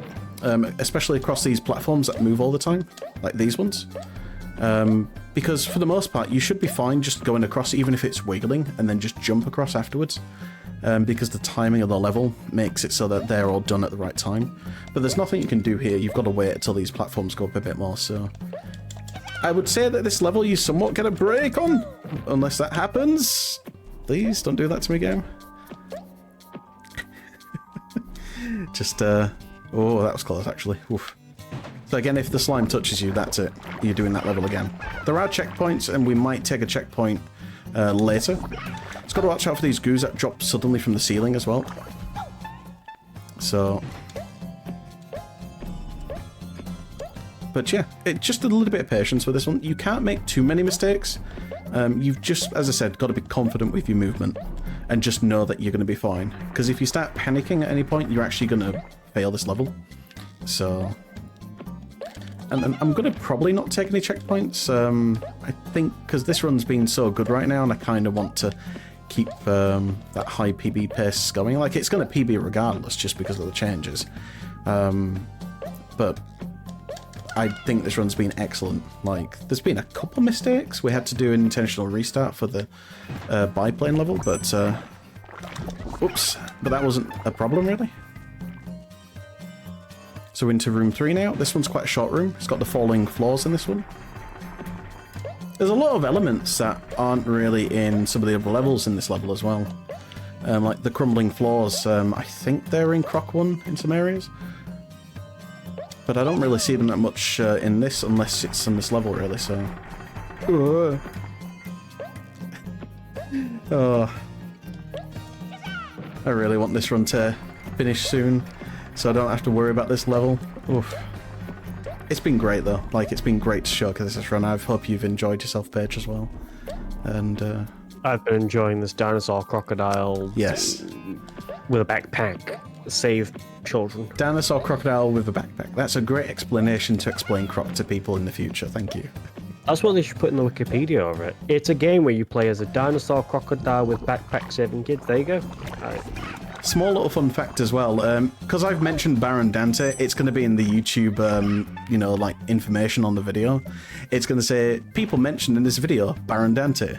especially across these platforms that move all the time, like these ones. Because for the most part, you should be fine just going across, even if it's wiggling, and then just jump across afterwards. Because the timing of the level makes it so that they're all done at the right time. But there's nothing you can do here. You've got to wait until these platforms go up a bit more, so... I would say that this level you somewhat get a break on, unless that happens. Please, don't do that to me, game. Just, oh, that was close, actually. Oof. So again, if the slime touches you, that's it. You're doing that level again. There are checkpoints, and we might take a checkpoint later. It's got to watch out for these goos that drop suddenly from the ceiling as well. So... But yeah, just a little bit of patience with this one. You can't make too many mistakes. You've just, as I said, got to be confident with your movement and just know that you're going to be fine. Because if you start panicking at any point, you're actually going to fail this level. So... And I'm going to probably not take any checkpoints. I think because this run's been so good right now and I kind of want to keep that high PB pace going. Like, it's going to PB regardless just because of the changes. But... I think this run's been excellent. Like, there's been a couple mistakes. We had to do an intentional restart for the biplane level, but oops, but that wasn't a problem really. So into room 3 now. This one's quite a short room. It's got the falling floors in this one. There's a lot of elements that aren't really in some of the other levels in this level as well. Like the crumbling floors, I think they're in Croc 1 in some areas. But I don't really see them that much in this, unless it's in this level, really, so... Oh. I really want this run to finish soon, so I don't have to worry about this level. Oof. It's been great, though. Like, it's been great to showcase this run. I hope you've enjoyed yourself, Paige, as well. And, I've been enjoying this dinosaur crocodile. Yes. With a backpack. Save children. Dinosaur crocodile with a backpack. That's a great explanation to explain Croc to people in the future. Thank you. That's what they should put in the Wikipedia over it. It's a game where you play as a dinosaur crocodile with backpack saving kids. There you go. Alright. Small little fun fact as well, because I've mentioned Baron Dante, it's going to be in the YouTube, you know, like, information on the video. It's going to say, people mentioned in this video, Baron Dante.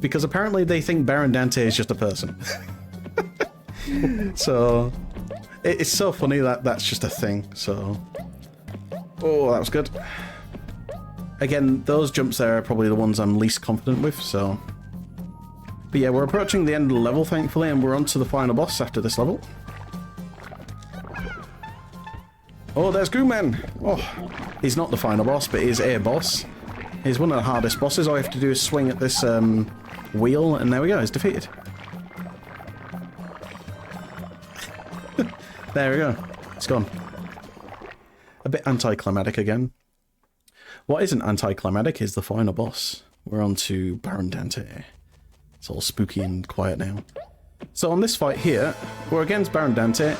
Because apparently they think Baron Dante is just a person. So, it's so funny that that's just a thing, so... Oh, that was good. Again, those jumps there are probably the ones I'm least confident with, so... But yeah, we're approaching the end of the level, thankfully, and we're on to the final boss after this level. Oh, there's Gooman! Oh, he's not the final boss, but he's a boss. He's one of the hardest bosses. All you have to do is swing at this wheel, and there we go, he's defeated. There we go, it's gone. A bit anticlimactic again. What isn't anticlimactic is the final boss. We're on to Baron Dante. It's all spooky and quiet now. So on this fight here, we're against Baron Dante,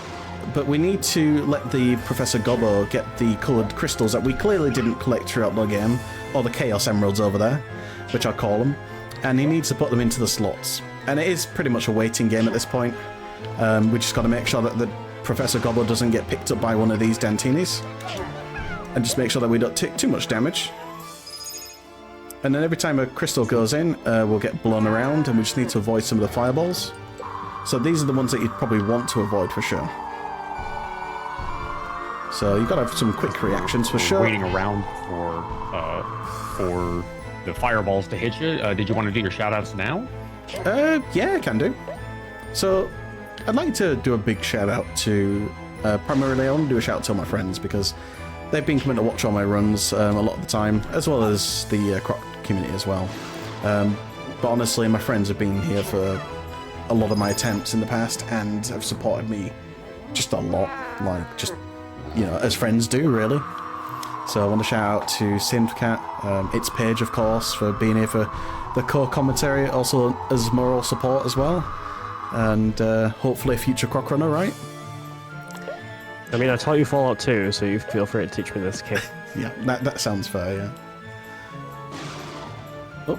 but we need to let the Professor Gobbo get the coloured crystals that we clearly didn't collect throughout the game, or the Chaos Emeralds over there, which I call them, and he needs to put them into the slots. And it is pretty much a waiting game at this point. We just got to make sure that the Professor Gobbo doesn't get picked up by one of these Dantinis, and just make sure that we don't take too much damage. And then every time a crystal goes in, we'll get blown around, and we just need to avoid some of the fireballs. So these are the ones that you'd probably want to avoid for sure. So you've got to have some quick reactions for sure. Waiting around for the fireballs to hit you. Did you want to do your shoutouts now? Yeah, I can do. So I'd like to do a big shout out to, primarily I want to do a shout out to all my friends, because they've been coming to watch all my runs a lot of the time, as well as the Croc community as well. But honestly, my friends have been here for a lot of my attempts in the past and have supported me just a lot, like just, you know, as friends do, really. So I want to shout out to Synthcat, It's Paige, of course, for being here for the co-commentary, also as moral support as well. And hopefully a future Croc runner, right? I mean, I taught you Fallout 2, so you feel free to teach me this, kid. Yeah, that sounds fair, yeah. Oh,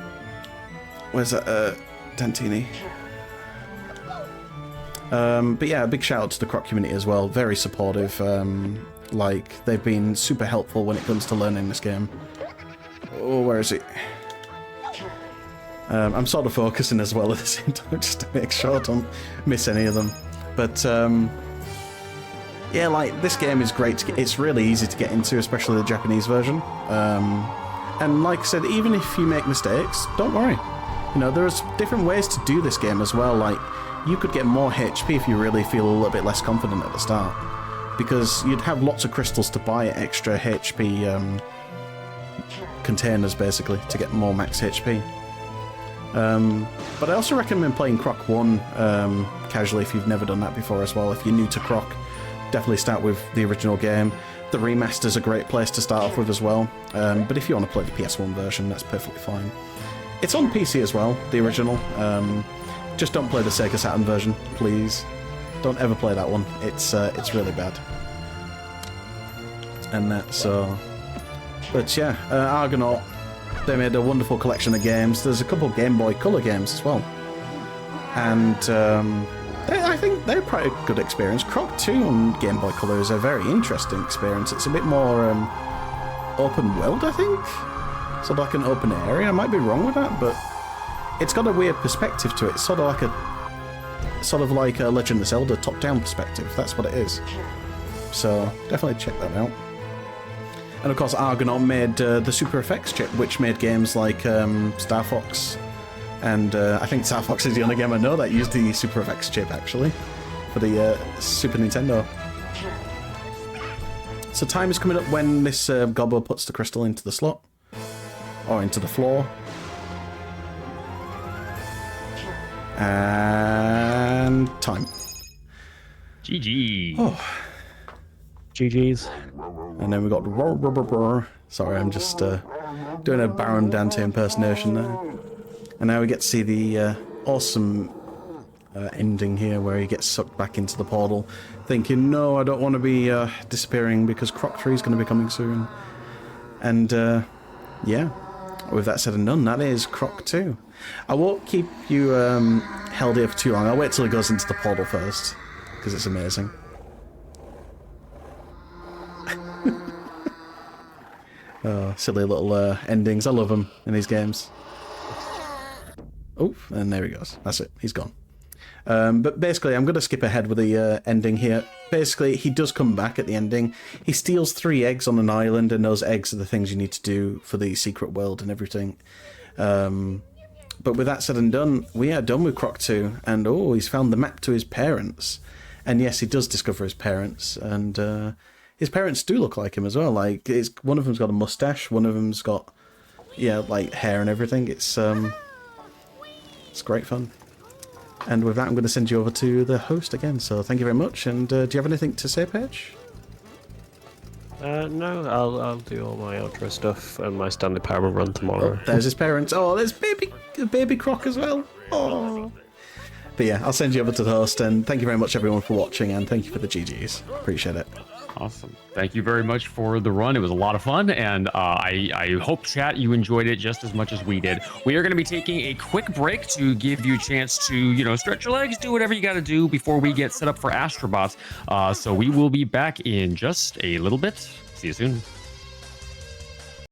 where's that, Dantini? But yeah, a big shout out to the Croc community as well. Very supportive. Like, they've been super helpful when it comes to learning this game. Oh, where is it? I'm sort of focusing as well at the same time, just to make sure I don't miss any of them. But, yeah, like, this game is great to get, it's really easy to get into, especially the Japanese version. And like I said, even if you make mistakes, don't worry. You know, there's different ways to do this game as well. Like, you could get more HP if you really feel a little bit less confident at the start, because you'd have lots of crystals to buy extra HP containers, basically, to get more max HP. But I also recommend playing Croc 1 casually if you've never done that before as well. If you're new to Croc, definitely start with the original game. The remaster's a great place to start off with as well, but if you want to play the PS1 version, that's perfectly fine. It's on PC as well, the original. Just don't play the Sega Saturn version, please. Don't ever play that one. It's really bad. And that, so... But yeah, Argonaut, they made a wonderful collection of games. There's a couple Game Boy Color games as well. And I think they're quite a good experience. Croc 2 on Game Boy Color is a very interesting experience. It's a bit more open world, I think? Sort of like an open area. I might be wrong with that, but it's got a weird perspective to it. It's sort of like a Legend of Zelda top-down perspective. That's what it is. so definitely check that out. And of course, Argonaut made the Super Effects chip, which made games like Star Fox, and I think Star Fox is the only game I know that used the Super Effects chip, actually, for the Super Nintendo. So time is coming up when this gobbo puts the crystal into the slot, or into the floor. And time. GG. Oh. GG's. And then we got sorry, I'm just doing a Baron Dante impersonation there. And now we get to see the awesome ending here where he gets sucked back into the portal, thinking, no, I don't want to be disappearing because Croc 3 is going to be coming soon. And yeah, with that said and done, that is Croc 2. I won't keep you held here for too long. I'll wait till he goes into the portal first, because it's amazing. Oh, silly little endings. I love them in these games. Oh, and there he goes. That's it. He's gone. But basically, I'm going to skip ahead with the ending here. Basically, he does come back at the ending. He steals 3 eggs on an island, and those eggs are the things you need to do for the secret world and everything. But with that said and done, we are done with Croc 2. And oh, he's found the map to his parents. And yes, he does discover his parents. And his parents do look like him as well. Like, one of them's got a mustache, one of them's got, yeah, like hair and everything. It's great fun. And with that, I'm going to send you over to the host again. So thank you very much. And do you have anything to say, Paige? No, I'll do all my outro stuff and my standard power run tomorrow. Oh, there's his parents. Oh, there's baby Croc as well. Oh. But yeah, I'll send you over to the host. And thank you very much, everyone, for watching. And thank you for the GGs. Appreciate it. Awesome. Thank you very much for the run. It was a lot of fun, and I hope, chat, you enjoyed it just as much as we did. We are going to be taking a quick break to give you a chance to, you know, stretch your legs, do whatever you got to do before we get set up for Astrobots. So we will be back in just a little bit. See you soon.